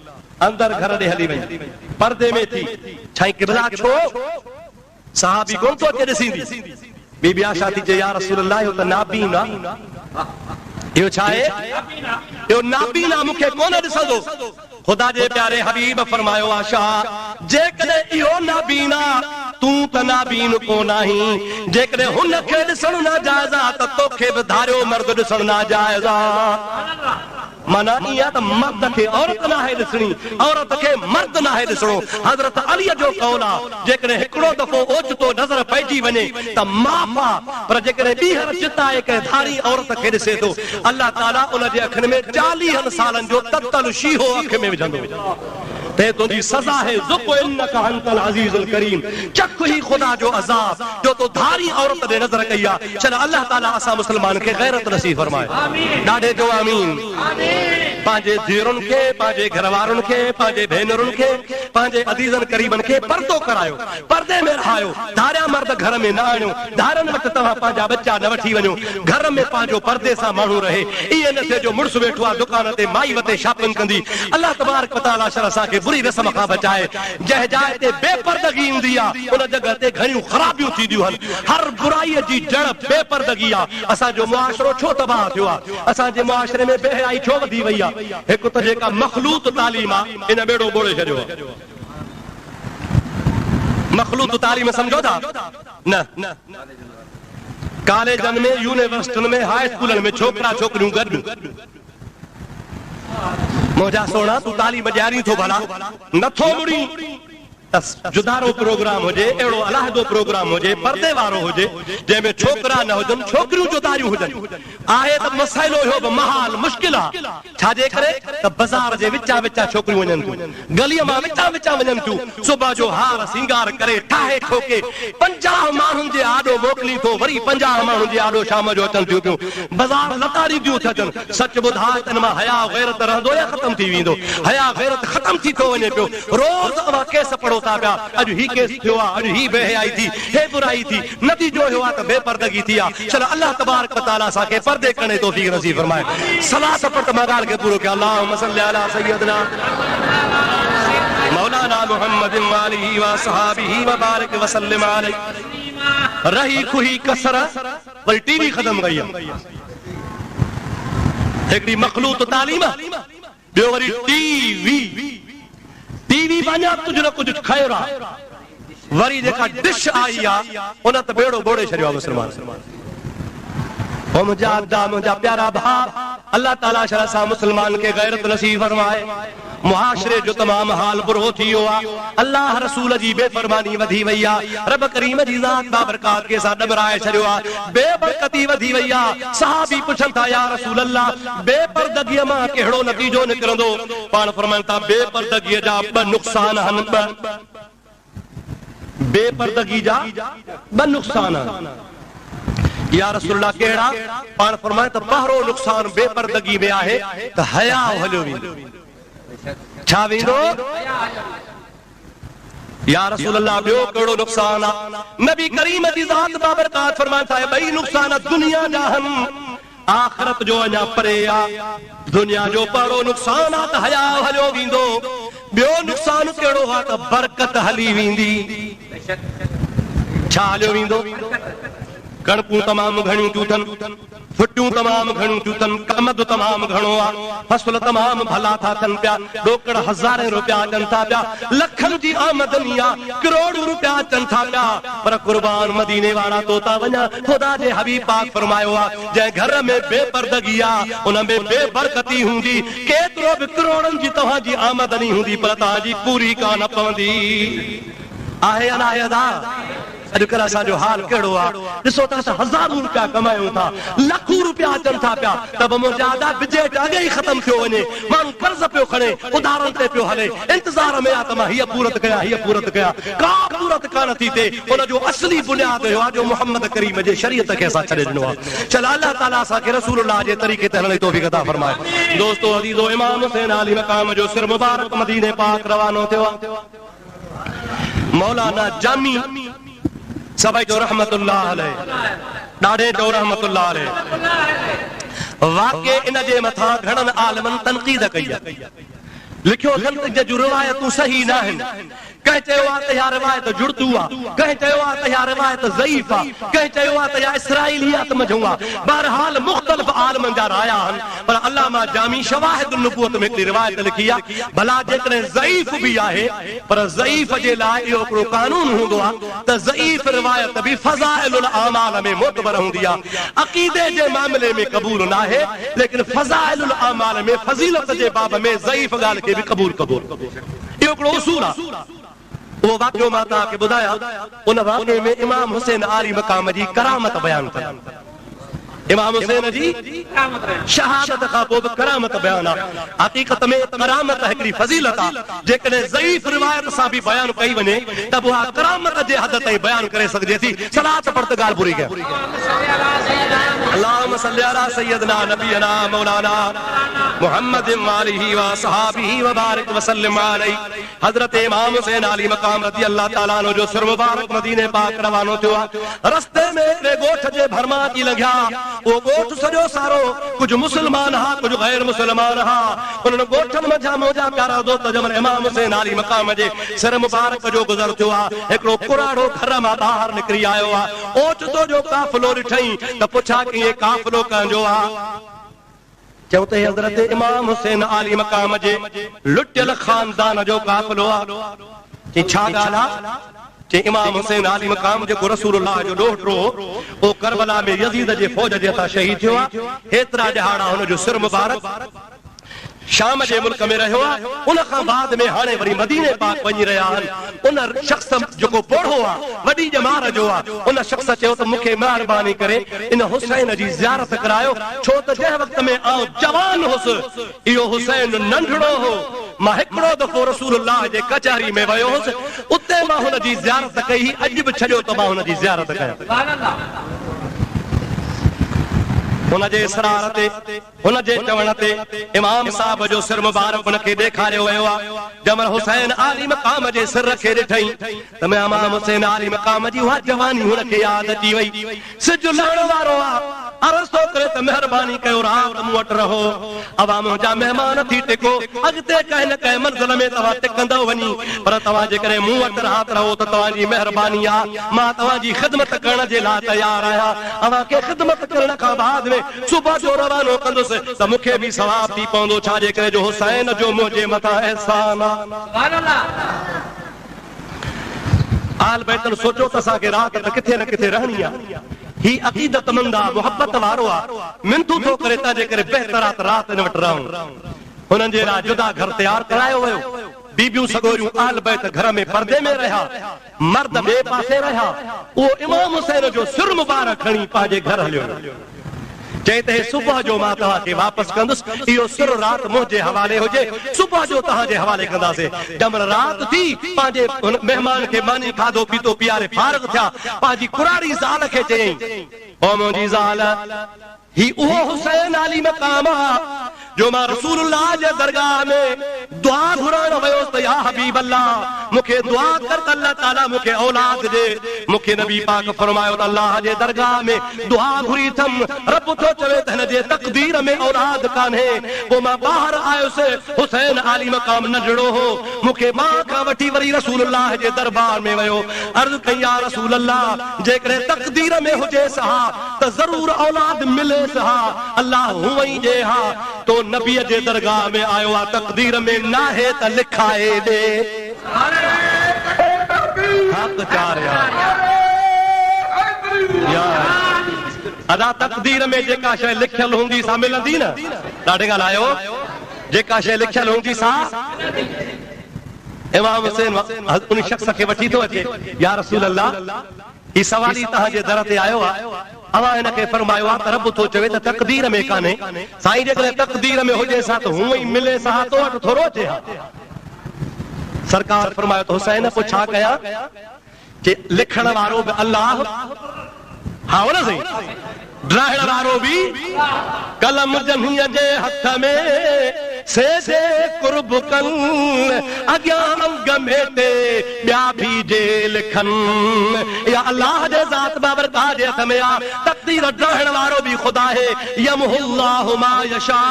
अंदर घर दे हली वई पर्दे में थी छाई किबला छो सहाबी कोन तो अचे ॾिसींदी बीबी आशा थी जे या रसूल अल्लाह यो त नाबीन आ यो छाए यो नाबीन आ मूंखे कोन ॾिसंदो खुदा जे प्यारे हबीब फरमायो आशा जेकॾहिं इहो नाबीन आ तूं त नाबीन कोन आहीं जेकॾहिं हुन खे ॾिसणु नाजाइज़ आ त तोखे बि धारियो मर्द ॾिसणु नाजाइज़ आ माना इहा त मर्द खे औरत नाहे ॾिसणी औरत खे मर्द नाहे ॾिसणो हज़रत अलीअ जो कौल आहे जेकॾहिं हिकिड़ो दफ़ो ओचितो नज़र पइजी वञे त माफ़ आहे पर जेकॾहिं ॿीहर चिताए कंहिं धारी औरत खे ॾिसे थो अल्लाह ताला उन जे अखियुनि में 40 सालनि जो ततल शीहो अखि में विझंदो ते तुंहिंजी सज़ा है ज़ुक़ इन्नका अंतल अज़ीज़ुल करीम चख ही खुदा जो अज़ाब जो तो धारी औरत ने नज़र कई आहे चल अल्लाह ताला असां मुस्लमान खे गैरत नसीब फरमाए ॾाढे जो आमीन पंहिंजे धीअरुनि खे पंहिंजे घरवारुनि खे पंहिंजे भेनरुनि खे पंहिंजे अज़ीज़नि करीबनि खे पर्दो करायो पर्दे में रहायो धारिया मर्द घर में न आणियो धारनि वटि तव्हां पंहिंजा बच्चा न वठी वञो घर में पंहिंजो पर्दे सां माण्हू रहे इहे न थिए जो मुड़ुसु वेठो आहे दुकान ते माई वते शॉपिंग कंदी अल्लाह तबारक व तआला शर असांखे बुरी रस्म खां बचाए जंहिं जाइ ते बेपर्दगी हूंदी आहे उन जॻह ते घणियूं ख़राबियूं थींदियूं आहिनि हर बुराईअ जी जड़ बेपर्दगी आहे असांजो मुआशरो छो तबाह थियो आहे असांजे मुआशरे में बेहयाई छो वधी वई आहे हिकु त जेका मखलूत तालीम आहे इन बेड़ो ॿोड़े छॾियो आहे मखलूत तालीम समझो था न कॉलेजनि में यूनिवर्सिटियुनि में हाई स्कूलनि में छोकिरा छोकिरियूं गॾु मुंहिंजा सोना तूं तालीम ॾियारी थो भला नथो मुड़ी जुदारो प्रोग्राम हुजे अहिड़ो अलहदो प्रोग्राम हुजे पर्दे वारो हुजे जंहिंमें छोकिरा न हुजनि छोकिरियूं जुदारियूं हुजनि आहे त मसइलो इहो बि महाल मुश्किल आहे छाजे करे त बाज़ार जे विचा विचा छोकिरियूं वञनि थियूं गलीअ मां विचा विचा वञनि थियूं सुबुह जो हार सिंगार करे ठाहे ठोके 50 माण्हुनि जे आॾो मोकिली थो वरी 50 माण्हुनि जे आॾो शाम जो अचनि थियूं पियूं बाज़ार लताड़ी थियूं थियनि सच ॿुधाए त मां हया गैरत रहंदो या ख़तम थी वेंदो हया गैरत ख़तम थी थो वञे पियो रोज़ अवां केस पढ़ो अॼु ही केस थियो आहे अॼु ही बेहयाई थी हे बुराई थी नतीजो इहो आहे त बेपर्दगी थी आहे चलो अल्लाह तबारक व तआला असांखे पर्दे करण जी तौफ़ीक़ नसीब फरमाए सलाह सपट मां ॻाल्हि खे पूरो कयो अल्लाहुम्मा सल्ली अला सय्यदना मौलाना मुहम्मद व आलिहि व असहाबिहि व बारिक व सल्लिम अलैहि रही खुही कसर वरी टीवी ख़त्म कई आहे हिकिड़ी मखलूत तालीम ॿियो वरी टीवी वञा कुझु न कुझु खैर आहे वरी जेका डिश आई आहे उन त बेड़ो ॿोड़े छॾियो आहे मुस्लमान मुंहिंजा अदा मुंहिंजा प्यारा भाउ अल्लाह ताला शरह सां मुस्लमान खे गैरत नसीब फरमाए मुआशरे जो तमाम हाल बुरो थी वियो आहे अल्लाह रसूल जी बेफरमानी वधी वई आहे रब करीम जी ज़ात बाबरकात के सां डबराए छॾियो आहे बेबरकती वधी वई आहे सहाबी पुछनि था या रसूल अल्लाह बेपर्दगीअ मां कहिड़ो नतीजो निकिरंदो पाण फरमाइनि था बेपर्दगीअ जा 2 नुक़सान आहिनि बेपर्दगी जा 2 नुक़सान या रसूल अल्लाह कहिड़ा पाण फरमाए त पहिरो नुक़सान बेपर्दगी में आहे त हया हलियो वेंदो छा वेंदो या रसूल अल्लाह ॿियो कहिड़ो नुक़सान आहे नबी करीम जी ज़ात बाबरकात फरमाइनि था 2 नुक़सान दुनिया जा आहिनि आख़िरत जो अञा परे आहे दुनिया जो पहिरो नुक़सान आहे त हया हलियो वेंदो ॿियो नुक़सान कहिड़ो आहे त बरकत हली वेंदी छा हलियो वेंदो कणकूं तमामु घणियूं थियूं थियनि फुटियूं तमामु घणियूं थियूं थियनि कमद तमामु घणो आहे फसल तमामु भला था थियनि पिया ॾोकड़ हज़ारे रुपया अचनि था पिया लखनि जी आमदनी आहे करोड़ रुपया अचनि था पिया पर कुर्बान मदीने वारा तो था वञा ख़ुदा जे हबीब पाक फरमायो आहे जंहिं घर में बेपर्दगी आहे उन में बेबरकती हूंदी केतिरो बि करोड़नि जी तव्हांजी आमदनी हूंदी पर तव्हांजी पूरी कान पवंदी आहे या न आहे अदा अॼुकल्ह असांजो हाल कहिड़ो आहे ॾिसो त असां हज़ारूं रुपया कमायूं था लखूं रुपया अचनि था पिया त बि मुंहिंजा आदा बजट अॻे ई ख़तम थियो वञे माण्हू कर्ज़ पियो खणे उधारनि ते पियो हले इंतज़ार में आहे त मां हीअ पूरत कयां का पूरत कान थी थिए हुनजो असली बुनियाद हुयो आहे जो मोहम्मद करीम जे शरीयत खे असां छॾे ॾिनो आहे चल अल्लाह ताला असांखे रसूलुल्लाह जे तरीक़े ते हलण जी तौफ़ीक़ अता फरमाए दोस्तो अज़ीज़ो इमाम हुसैन आली मक़ाम जो सिर मुबारक मदीने पाक रवानो थियो मौलाना जामी सभई जो रहमतुल्लाह अलैह ॾाढे जो रहमतुल्लाह अलैह वाक़ई इन जे मथां घणनि आलिमनि तनक़ीद कई आहे लिखियो अथनि जूं रिवायतूं सही न आहिनि कंहिं चयो आहे त इहा रिवायत जुड़तू आहे कंहिं चयो आहे त इहा रिवायत ज़ईफ़ आहे कंहिं चयो आहे त इहा इसराइलियात मंझूं आहे बहरहाल मुख़्तलिफ़ आलिमनि जा राया आहिनि पर अल्लामा जामी शवाहिद नबूवत में हिकिड़ी रिवायत लिखी आहे भला जेकॾहिं ज़ईफ़ बि आहे पर ज़ईफ़ जे लाइ इहो हिकिड़ो कानून हूंदो आहे त ज़ईफ़ रिवायत बि फ़ज़ाइलुल आमाल में मोतबर हूंदी आहे अक़ीदे जे मामले में क़बूल न आहे लेकिन फ़ज़ाइलुल आमाल में फज़ीलत जे बाब में ज़ईफ़ ॻाल्हि खे बि क़बूल इहो हिकिड़ो उसूल आहे वो वाक़ियो मां तव्हांखे ॿुधायां उन वाक़िए में इमाम हुसैन आली मक़ाम जी करामत बयान कई इमाम हुसैन जी शहादत खां पोइ बि करामत बयान आहे हक़ीक़त में करामत हिकिड़ी फज़ीलत आहे जेकॾहिं ज़ईफ़ रिवायत सां बि बयान कई वञे त उहा करामत जे हद ताईं बयान करे सघिजे थी सलात पढ़ त ॻाल्हि पूरी कयो अल्लाहुम्मा सल्ली अला सय्यदना नबीना मौलाना मुहम्मद व आलिहि व असहाबिहि व बारिक व सल्लिम अलैहि हज़रत इमाम हुसैन आली मक़ाम रज़ी अल्लाह ताला अन्हु जो सिर मुबारक मदीने पाक रवानो थियो आहे रस्ते में हिकिड़े ॻोठ जे भरमा थी लॻिया वो ॻोठ सॼो सारो कुझु मुस्लमान हा कुझु गैर मुस्लमान हा उन्हनि ॻोठनि मंझां मुंहिंजा प्यारा दोस्त जमल इमाम हुसैन आली मक़ाम जे सिर मुबारक जो गुज़र थियो आहे हिकिड़ो कुराड़ो घर मां ॿाहिरि निकिरी आयो आहे ओचितो जो काफ़िलो ॾिठई त पुछा की इहे काफ़िलो कंहिंजो आहे चऊं त हज़रत इमाम हुसैन आली मक़ाम जे लुटियल ख़ानदान जो काफ़िलो आहे चई छा ॻाल्हि आहे चई इमाम हुसैन आली मक़ाम जेको रसूलुल्लाह जो ॾोहिटो ओ करबला में यज़ीद जे फ़ौज जे हथां शहीद थियो आहे हेतिरा ॾहाड़ा हुनजो सिर मुबारक शाम जे मुल्क में रहियो आहे उन खां बाद में हाणे वरी मदीने पाक वञी रहिया आहिनि उन शख़्स जेको पोढ़ो आहे वॾी ॼमार जो आहे उन शख़्स चयो त मूंखे महिरबानी करे इन हुसैन जी ज़ियारत करायो छो त जंहिं वक़्त में आउं जवान हुयुसि इहो हुसैन नंढड़ो हो मां हिकिड़ो दफ़ो रसूलुल्लाह जे कचहरी में वियो हुयुसि उते मां हुन जी ज़ियारत कई अॼु बि छॾियो त मां हुन जी ज़ियारत कयां हुनजे इसरार ते हुनजे चवण ते इमाम साहब जो सिर मुबारक हुनखे ॾेखारियो वियो आहे जमल हुसैन आली मक़ाम जे सिर खे ॾिठई त इमाम हुसैन आली मक़ाम जी उहा जवानी हुनखे यादि अची वई सिज लहण वारो आहे अर्ज़ थो करे त महिरबानी कयो राति मूं वटि रहो अवां मुंहिंजा महिमान थी टिको अॻिते कंहिं न कंहिं मंज़िल में तव्हां टिकंदव वञी पर तव्हां जेकॾहिं मूं वटि राति रहो त तव्हांजी महिरबानी आहे मां तव्हांजी ख़िदमत करण जे लाइ तयारु आहियां अवां खे ख़िदमत करण खां बाद में सुबह जो रवानो कंदुसि त मूंखे बि सवाब थी पवंदो छा जे करे जो हुसैन जो मुंहिंजे मथां एहसान आहे आल बैतन सोचो त असांखे राति त किथे न किथे रहणी आहे ही अक़ीदतमंद आहे मुहबत वारो आहे मिनतू थो करे त जे करे बहितरात राति न वटि रहूं हुननि जे लाइ जुदा घर तयारु करायो वियो बीबियूं सगोरियूं आल बैत घर में पर्दे में रहिया मर्द ॿिए पासे रहिया उहो इमाम हुसैन जो सिर मुबारक खणी पंहिंजे घर हलियो चई त सुबुह जो मां तव्हांखे वापसि कंदुसि इहो सिर राति मुंहिंजे हवाले हुजे सुबुह जो तव्हांजे हवाले कंदासीं जमल राति थी पंहिंजे महिमान खे मानी खाधो पीतो पीआरे फारिग थिया पंहिंजी कुराड़ी ज़ाल खे चयईं ओ मुंहिंजी ज़ाल ही उहो हुसैन आली मक़ाम आहे जो मां रसूलुल्लाह जे दरगाह में दुआ घुरण वियो त या हबीब अल्लाह मूंखे दुआ कर त अल्लाह ताला मूंखे औलाद ॾे मूंखे नबी पाक फरमायो त अल्लाह जे दरगाह में दुआ घुरी थम रब थो चवे त हिन जे तक़दीर में औलाद कान्हे पोइ मां ॿाहिरि आयुसि हुसैन आली मक़ाम नंढड़ो हो मूंखे मां खां वठी वरी रसूलुल्लाह जे दरबार में वियो अर्ज़ कई या रसूल अल्लाह जेकॾहिं तक़दीर में हुजे सहा त ज़रूर औलाद मिले सहा अल्लाह हुअं ई ॾे हा तो नबी जे दरगाह में आयो आहे तक़दीर में नाहे त लिखाए ॾे हक़ चार अदा तक़दीर में जेका शइ लिखियल हूंदी सा मिलंदी न ॾाढे ॻाल्हायो जेका शइ लिखियल हूंदी सा इमाम हुसैन उन शख़्स खे वठी थो अचे या रसूल अल्लाह ही सवाली तव्हांजे दर ते आयो आहे अवां हिनखे फरमायो आहे त रब थो चवे त तक़दीर में कान्हे साईं जेकॾहिं तक़दीर में हुजे सा त हूअं ई मिले सा तो वटि थोरो अचे हा सरकार फरमायो त हुसैन पोइ छा कयां जे लिखण वारो बि अल्लाह हा न सही ड्राइण वारो भी कलम जमीअ जे हथ में से जे कुर्ब कन अॻियां अंग में ते ॿिया भी जे लिखन या अल्लाह जे ज़ात बाबरकात जे हथ में आ तक़दीर ड्राइण वारो भी खुदा है यमहुल्लाहु मा यशा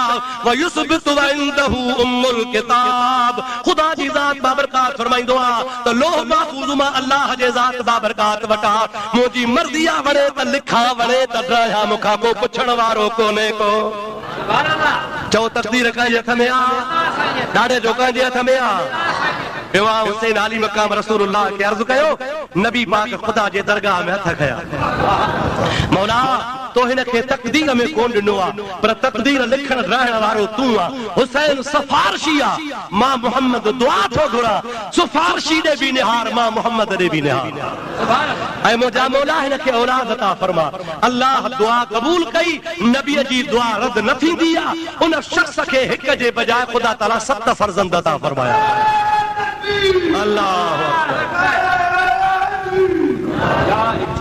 व युस्बितु व इंदहु उम्मुल किताब खुदा जी ज़ात बाबरकात फरमाइंदो आ त लोह महफूज़ मां अल्लाह जे ज़ात बाबरकात वटा मुंहिंजी मर्ज़ी आ वणे त लिखा वणे त ड्राइण मुखा को पुछण वारो कोने को चओ तक़दीर कंहिंजे हथ में आ ॾाढे जो कंहिंजे हथ में आ इमाम हुसैन आली मकाम रसूलुल्लाह खे अर्ज़ कयो नबी पाक खुदा जे दरगाह में हथ खया मौला तो हिनखे तक़दीर में कोन ॾिनो आहे पर तक़दीर लिखण रहण वारो तूं आहे हुसैन सफ़ारशी आहे मां मोहम्मद दुआ थो घुरां सफ़ारशी ॾे बि निहार मां मोहम्मद ॾे बि निहार ऐं मुंहिंजा मौला हिनखे औलाद अता फरमा अल्लाह दुआ क़बूल कई नबीअ जी दुआ रद न थींदी आहे उन शख़्स खे हिक जे बजाए ख़ुदा ताला 7 फर्ज़ंद अता फरमाया अल्लाह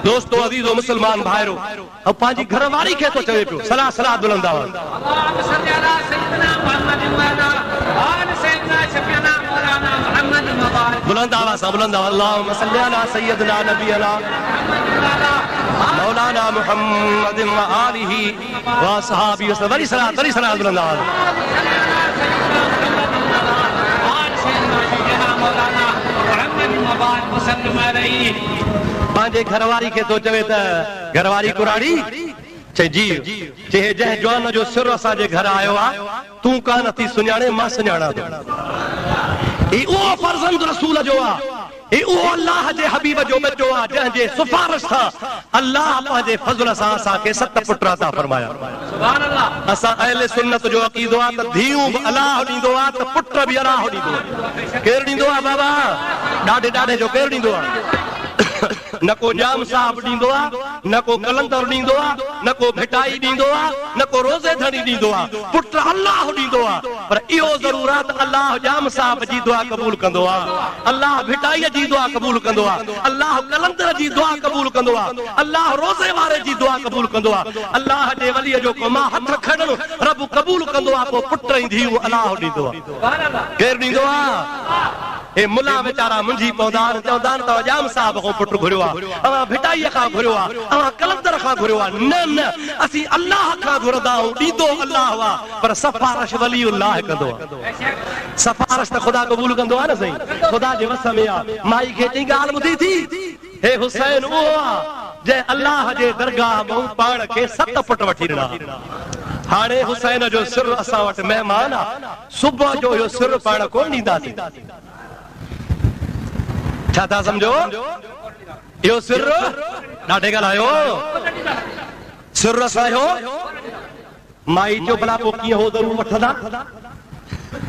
दोस्तों अज़ीज़ो मुसलमान भाइरो अब पांजी घरवारी के तो चवे पियो सलाह सलाह बुलंद आवाज़ बुलंद आवाज़ अल्लाहुम्मा सल्ली अला सय्यदना नबियना मौलाना मुहम्मद व आलिहि व असहाबी वरी सलाह बुलंद आवाज़ पांजे घरवारी के तो चवे त घरवारी कुराड़ी चे जी चे जह जवान जो सिर असांजे घर आयो आ तू कान थी सुञाणे मां सुञाणा तो ई ओ फर्जंद रसूल जो आ ई ओ अल्लाह जे हबीब जो बच्चो आ जह जे सिफारिश था अल्लाह पांजे फजल सां असां के 7 पुट अता फरमाया सुभान अल्लाह असां अहले सुन्नत जो अकीदो आ त धीऊ अल्लाह ॾींदो आ त पुट भी अल्लाह ॾींदो आ केर ॾींदो आ बाबा ॾाढे जो केर ॾींदो आ न को जाम साहब ॾींदो आ न को कलंदर ॾींदो आ न को भिटाई ॾींदो आ न को रोज़े धणी ॾींदो आ पुट अल्लाह ॾींदो आ पर इहो ज़रूर आ त अल्लाह जाम साहब जी दुआ क़बूल कंदो आ अल्लाह भिटाई जी दुआ क़बूल कंदो आ अल्लाह कलंदर जी दुआ क़बूल कंदो आ अल्लाह रोज़े वारे जी दुआ क़बूल कंदो आ अल्लाह जे वलीअ जो को मां हथ खणण रब क़बूल कंदो आ को पुट ऐं धीउ अल्लाह ॾींदो आ केर ॾींदो आ ए मुला बेचारा मुंझी पौदान चौदान तो जाम साहब को पुट घुरियो आ अवा भिटाई का घुरियो आ अवा कलंदर का घुरियो आ न असि अल्लाह का घुरदा दीदो अल्लाह वा पर सफारिश वलीउल्लाह कंदो सफारिश त खुदा कबूल कंदो आ न सही खुदा जे वस में आ माई के टी गाल बुधी थी हे हुसैन ओ जे अल्लाह जे दरगाह में पाण के 7 पुट वठी ॾिना हाणे हुसैन जो सिर असां वटि मेहमान आ सुबह जो यो सिर पाण कोन ॾींदासीं छा था समझो यो सिर ॾाढे ॻाल्हायो सिर असांजो माई जो भला पोइ कीअं हो ज़रूर वठंदा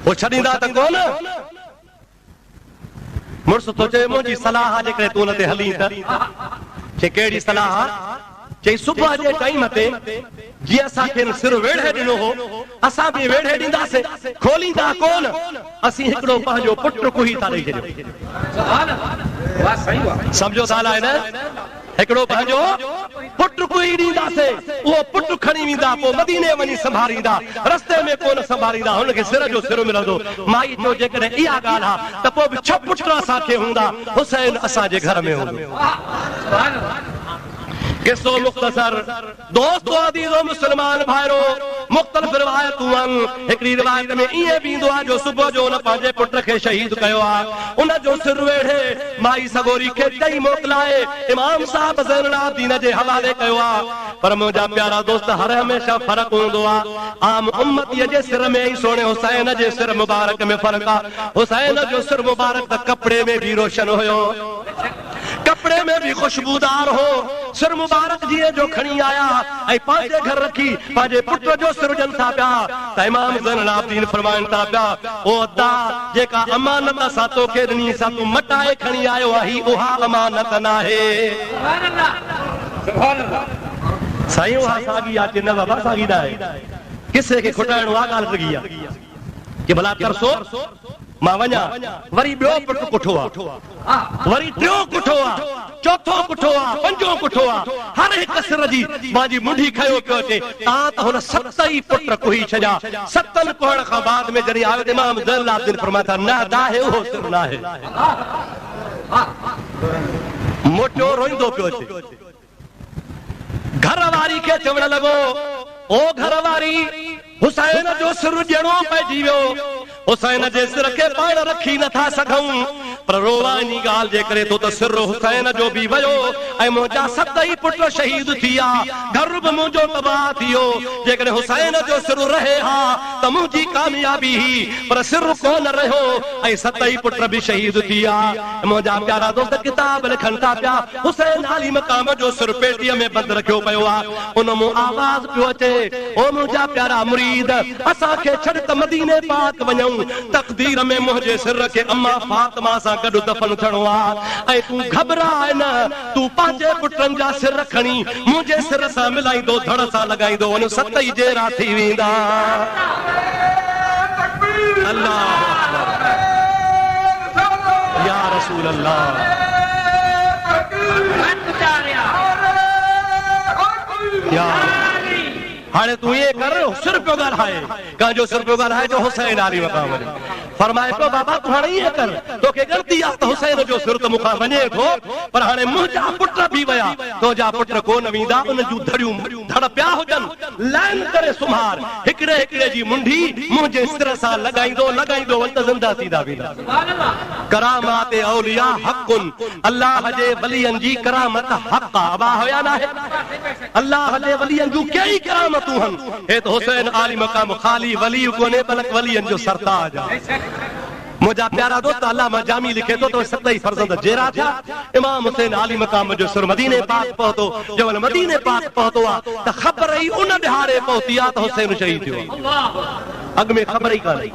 पोइ छॾींदा त कोन मुड़ुस थो चए मुंहिंजी सलाह जेकॾहिं तूं हुन ते हली त चे कहिड़ी सलाह चई सुबह जे टाइम ते जीअं असांखे सिर वेढ़े ॾिनो हो असां बि वेढ़े ॾींदासीं खोलींदा कोन असीं हिकिड़ो पंहिंजो पुट कुही था ॾेई छॾियो सम्झो साल आहे न हिकिड़ो पंहिंजो पुट कुही ॾींदासीं उहो पुट खणी वेंदा पोइ मदीने वञी संभालींदा रस्ते में कोन संभालींदा हुनखे सिर जो सिर मिलंदो माई जो जेकॾहिं इहा ॻाल्हि आहे त पोइ बि 6 पुट असांखे हूंदा हुसैन असांजे घर में हूंदो किस्सो मुख्तसर दोस्तों अज़ीज़ो मुसलमान भाइरो मुख्तलिफ रिवायतूं आहिनि हिकिड़ी रिवायत में ईअं बि ईंदो आहे जो सुबुह जो हुन पंहिंजे पुट खे शहीद कयो आहे उन जो सिर वेढ़े माई सगोरी खे चई मोकिलाए इमाम साहब ज़ैनुल आबिदीन जे हवाले कयो आहे पर मुंहिंजा प्यारा दोस्त हर हमेशह फ़र्क़ु हूंदो आहे आम उम्मतीअ जे सिर में ई सोणे हुसैन जे सिर मुबारक में फ़र्क़ु आहे हुसैन जो सिर मुबारक त कपिड़े में बि रोशन हुयो कपड़े में भी खुशबूदार हो सिर मुबारक जी जो खणी आया ऐं पंहिंजे घर रखी पंहिंजे पुट जो सिरजन था पिया त इमाम ज़ैनुल आबिदीन फरमाइनि था पिया ओ अता जेका अमानत असां तोखे ॾिनी सां तूं मटाए खणी आयो आही उहा अमानत नाहे साईं उहा साॻी आहे न बाबा साॻी न आहे किसे खे खुटाइणो आहे ॻाल्हि लॻी आहे कि भला तरसो मां वञा वरी ॿियो पुट कुठो आहे वरी टियों कुठो आहे चौथों कुठो आहे पंजो कुठो आहे हर हिकु सिर जी मुंहिंजी मुंडी खयो पियो अचे तव्हां त हुन सत ई पुट कुही छॾिया सतनि कुहण खां बाद में जॾहिं आयो इमाम ज़ैनुल आबिदीन फरमाया था न नाहे उहो सिर नाहे मोटियो रोईंदो पियो अचे घर वारी खे चवण लॻो ओ घर वारी हुसैन जो सिर ॼणो पइजी वियो हुसैन जे सिर खे पाण रखी नथा सघूं पर रोवानी ॻाल्हि जे करे तो त सिर हुसैन जो बि वियो ऐं मुंहिंजा सत ई पुट शहीद थी विया घर बि मुंहिंजो तबाह थी वियो जेकॾहिं हुसैन जो सिर रहे हा त मुंहिंजी कामयाबी ही पर सिर कोन रहियो ऐं सत ई पुट बि शहीद थी विया मुंहिंजा प्यारा दोस्त किताब लिखनि था पिया हुसैन आली मक़ाम जो सिर पेटीअ में बंदि रखियो पियो आहे उन मूं आवाज़ पियो अचे ओ मुंहिंजा प्यारा मुरीद असांखे छॾ त मदीने पाक वञूं तक़दीर में मुंहिंजे सिर खे अम्मा फातिमा सां गॾु दफ़न थियणो आहे ऐं तूं घबराए न तूं पंहिंजे पुटनि जा सिर खणी मुंहिंजे सिर सां मिलाईंदो धड़ सां लॻाईंदो वञ सत ई जहिड़ा थी वेंदा अल्लाह या रसूल अल्लाह या हाणे तूं ये कर सिर पियो ॻाल्हाए कंहिंजो सिर पियो ॻाल्हाए जो हुसैन आली मक़ाम फरमाए पियो बाबा तूं हाणे ईअं कर तोखे ग़लती आहे त हुसैन जो सिर त मूंखां वञे थो पर हाणे मुंहिंजा पुट बि विया तुंहिंजा पुट कोन वेंदा उन जूं धड़ियूं धड़ पिया हुजनि लाइन करे सुम्हार हिकिड़े हिकिड़े जी मुंडी मुंहिंजे सिर सां लॻाईंदो लॻाईंदो वञ त ज़िंदा थींदा वेंदा करामात औलिया हक़ुन अल्लाह जे वलियनि जी करामत हक़ आहे अबा हुया न आहे अल्लाह जे वलियनि जूं कई करामतूं आहिनि हे त हुसैन आली मक़ाम ख़ाली वली कोन्हे बल्कि वलियनि जो सरताज आहे मुंहिंजा प्यारा दोस्त अल्लामा जामी लिखे थो त सत ई फर्ज़ंद जेरा थिया इमाम हुसैन आली मक़ाम जो सिर मदीने पाक पहुतो जवल मदीने पाक पहुतो आहे त ख़बर ई उन ॾिहाड़े पहुती आहे त हुसैन शहीद थियो अॻु में ख़बर ई कान्हे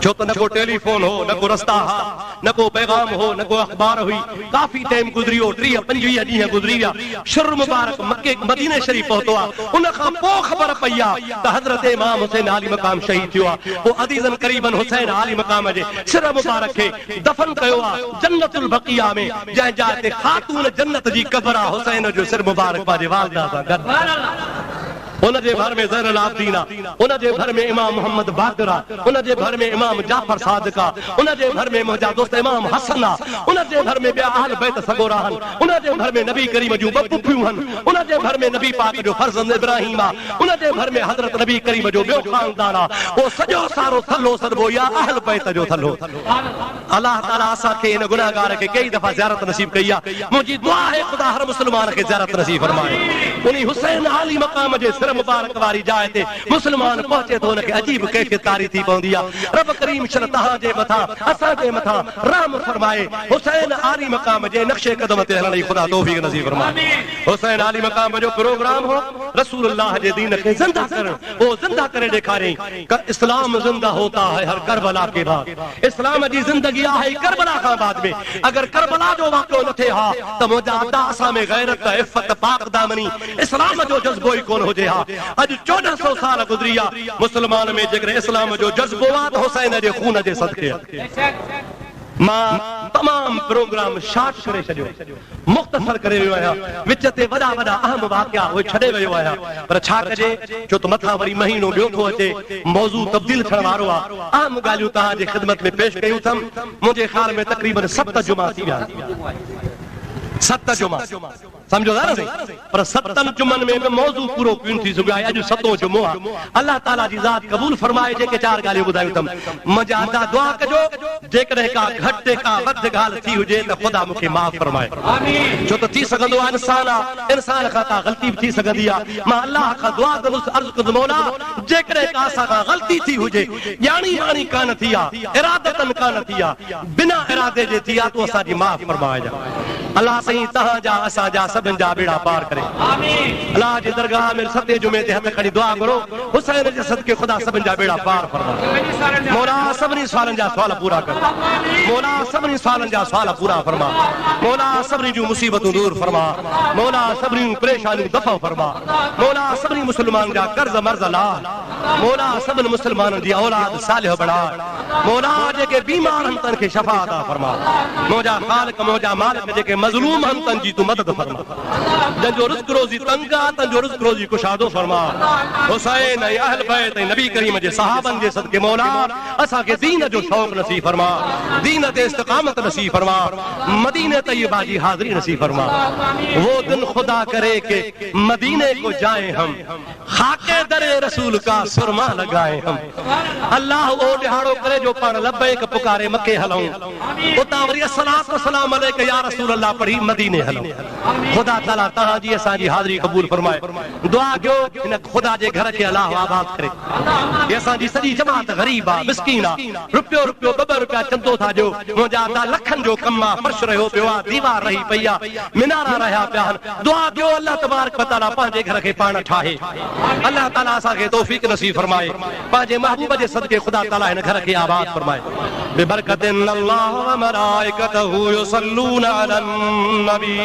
छो त न को टेलीफोन हो न को रस्ता हा न को पैगाम हो न को अख़बार हुई काफ़ी टाइम गुज़री वियो 30-25 ॾींहं गुज़री विया शुर मुबारक मके मदीने शरीफ़ पहुतो आहे उन खां पोइ ख़बर पई आहे त हज़रत इमाम हुसैन आली मक़ाम शहीद थियो आहे पोइ अदीज़न क़रीबन हुसैन आली मक़ाम जे सिर मुबारक खे दफ़न कयो आहे जन्नतुल बक़िया में जंहिं जाइ ते ख़ातून जन्नत जी क़बर आहे हुसैन जो सिर मुबारक पंहिंजे वालिदा सां गॾु उन जे घर में ज़ैनुल आबिदीन आहे उन जे घर में इमाम मोहम्मद बाक़िर आहे उन जे घर में इमाम जाफ़र सादिक आहे उन जे घर में मुंहिंजा दोस्त इमाम हसन आहे उन जे घर में ॿिया अहल बैत सगोरा आहिनि उन जे घर में नबी करीम जूं ॿ पुफियूं आहिनि उन जे घर में नबी पाक जो फर्ज़ंद इब्राहिम आहे उन जे घर में हज़रत नबी करीम जो ॿियो ख़ानदान आहे उहो सॼो सारो थल्लो सॾिबो या अहल बैत जो थल्लो अलाह ताला असांखे इन गुनाहगार खे कई दफ़ा ज़ियारत नसीब कई आहे मुंहिंजी दुआ आहे ख़ुदा हर मुस्लमान खे ज़ियारत नसीब फरमाए उन हुसैन आली मक़ाम जे सिर मुबारक वारी जाइ ते मुस्लमान पहुचे तो उनखे अजीब कैफियतारी थी पवंदी आहे रब करीम शल तहां जे मथां असां जे मथां रहम फरमाए हुसैन आली मक़ाम जे नक्शे कदम ते हलण जी ख़ुदा तौफ़ीक़ नसीब फरमाए हुसैन आली मक़ाम जो प्रोग्राम हो रसूलुल्लाह जे दीन खे ज़िंदा करण वो ज़िंदा करे ॾेखारियईं इस्लाम ज़िंदा होता है हर करबला के बाद इस्लाम जी ज़िंदगी आहे करबला खां बाद में अगर करबला जो वाक़ियो न थिए हा त मुंहिंजा अदा असां में गैरत इफ़त पाक दामनी इस्लाम जो जज़्बो ई कोन हुजे हा अॼु 1400 साल गुज़री आहे मुस्लमान में जेकॾहिं इस्लाम जो जज़्बो आहे त हुसैन जे खून जे सदके मां तमाम प्रोग्राम शॉर्ट करे छॾियो मुख़्तसर करे वियो आहियां विच ते वॾा वॾा अहम वाक़िया उहे छॾे वियो आहियां पर छा कजे छो त मथां वरी महीनो ॿियो थो अचे मौज़ू तब्दील थियण वारो आहे अहम ॻाल्हियूं तव्हांजे ख़िदमत में पेश कयूं अथमि मुंहिंजे ख़्याल में तक़रीबन 7 जुमा थी विया 7 जुमा समझो था न पर 7 जुमनि में भी मौज़ू पूरो कोन थी सघियो आहे अॼु 7 जुमो आहे अल्लाह ताला जी ज़ात क़बूल फरमाए जेके 4 ॻाल्हियूं ॿुधायूं अथमि मुंहिंजा अदा दुआ कजो जेकॾहिं का घटि का वधि ॻाल्हि थी हुजे त ख़ुदा मूंखे माफ़ फरमाए छो त थी सघंदो आहे इंसान खां का ग़लती बि थी सघंदी आहे मां अल्लाह खां दुआ कंदुसि अर्ज़ु कंदुमि मौला जेकॾहिं का असां खां ग़लती थी हुजे ॼाणी वाणी कान थी आहे इरादतन कान थी आहे बिना इरादे जे थी आहे तूं असांजी माफ़ फरमाइजांइ अल्लाह सही तहां जा असां जा सभिनि जा बेड़ा पार करे आमीन। अल्लाह जी दरगाह में सते जुमे ते हथ खड़ी दुआ करो हुसैन जे सदके खुदा सभिनि जा बेड़ा पार फरमा मौला सभिनी सवालनि जा सवाल पूरा कर मौला सभिनी सवालनि जा सवाल पूरा फरमा मौला सभिनी जूं मुसीबतूं दूर फरमा मौला सभिनी परेशानियूं दफ़ा फरमा मौला सभिनी मुस्लमान जा कर्ज मर्ज ला मौला सभिनी मुस्लमाननि जी औलाद सालिह बणा मौला जेके बीमार हन तन खे शफा अता फरमा मौजा खालिक मौजा मालिक जेके मज़लूम हन तन जी तू मदद फरमा जंजो रिज़्क़ रोज़ी तंग आ तंजो रिज़्क़ रोज़ी कुशादो फरमा हुसैन ऐं अहल बैत ऐं नबी करीम जे सहाबन जे सदके मौला असां के दीन जो शौक़ नसीब फरमा दीन ते इस्तिक़ामत नसीब फरमा मदीने तैयबा की हाज़िरी नसीब फरमा वो दिन खुदा करे के मदीने को जाए हम खाके दरे रसूल का सुरमा लगाए हम अल्लाह ओ दिहाड़ो करे जो पाण लब्बैक पुकारे मके हलूं उतां वरी अस्सलातु वस्सलाम अलैका या रसूल अल्लाह पढ़ी मदीने हलूं खुदा ताला तहां जी असां जी हाज़िरी कबूल फरमाए दुआ कयो इन खुदा जे घर के अल्लाह आबाद करे ये असां जी सॼी जमात गरीब आ मिस्कीन आ रुपयो रुपयो ॿ रुपया चंदो था जो मुंहिंजा ता लखनि जो कम आ फर्श रहियो पियो आ दीवार रही पई आ मीनारा रहिया पिया आहिनि दुआ कयो अल्लाह तबारक व तआला पंहिंजे घर खे पाण ठाहे अल्लाह ताला असांखे तौफ़ीक़ नसीब फरमाए पंहिंजे महबूब जे सदके खुदा ताला हिन घर खे आबाद फरमाए बिबरकत अल्लाह व मलाइकतहू युसल्लूना अलन नबी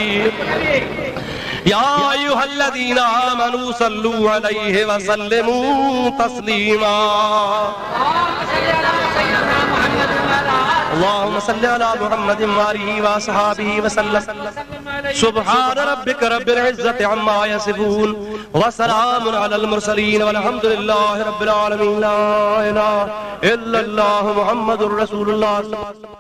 या अय्युहल्लज़ीना आमनू सल्लू अलैहि व सल्लिमू तस्लीमा अल्लाहुम्मा सल्लि अला मुहम्मदिन व आलिहि व असहाबिहि व सल्लम सुब्हान रब्बिक रब्बिल इज्जति अम्मा यसिफून व सलामुन अलल मुरसलीन वल्हम्दुलिल्लाहि रब्बिल आलमीन ला इलाहा इल्लल्लाहु मुहम्मदुर रसूलुल्लाह।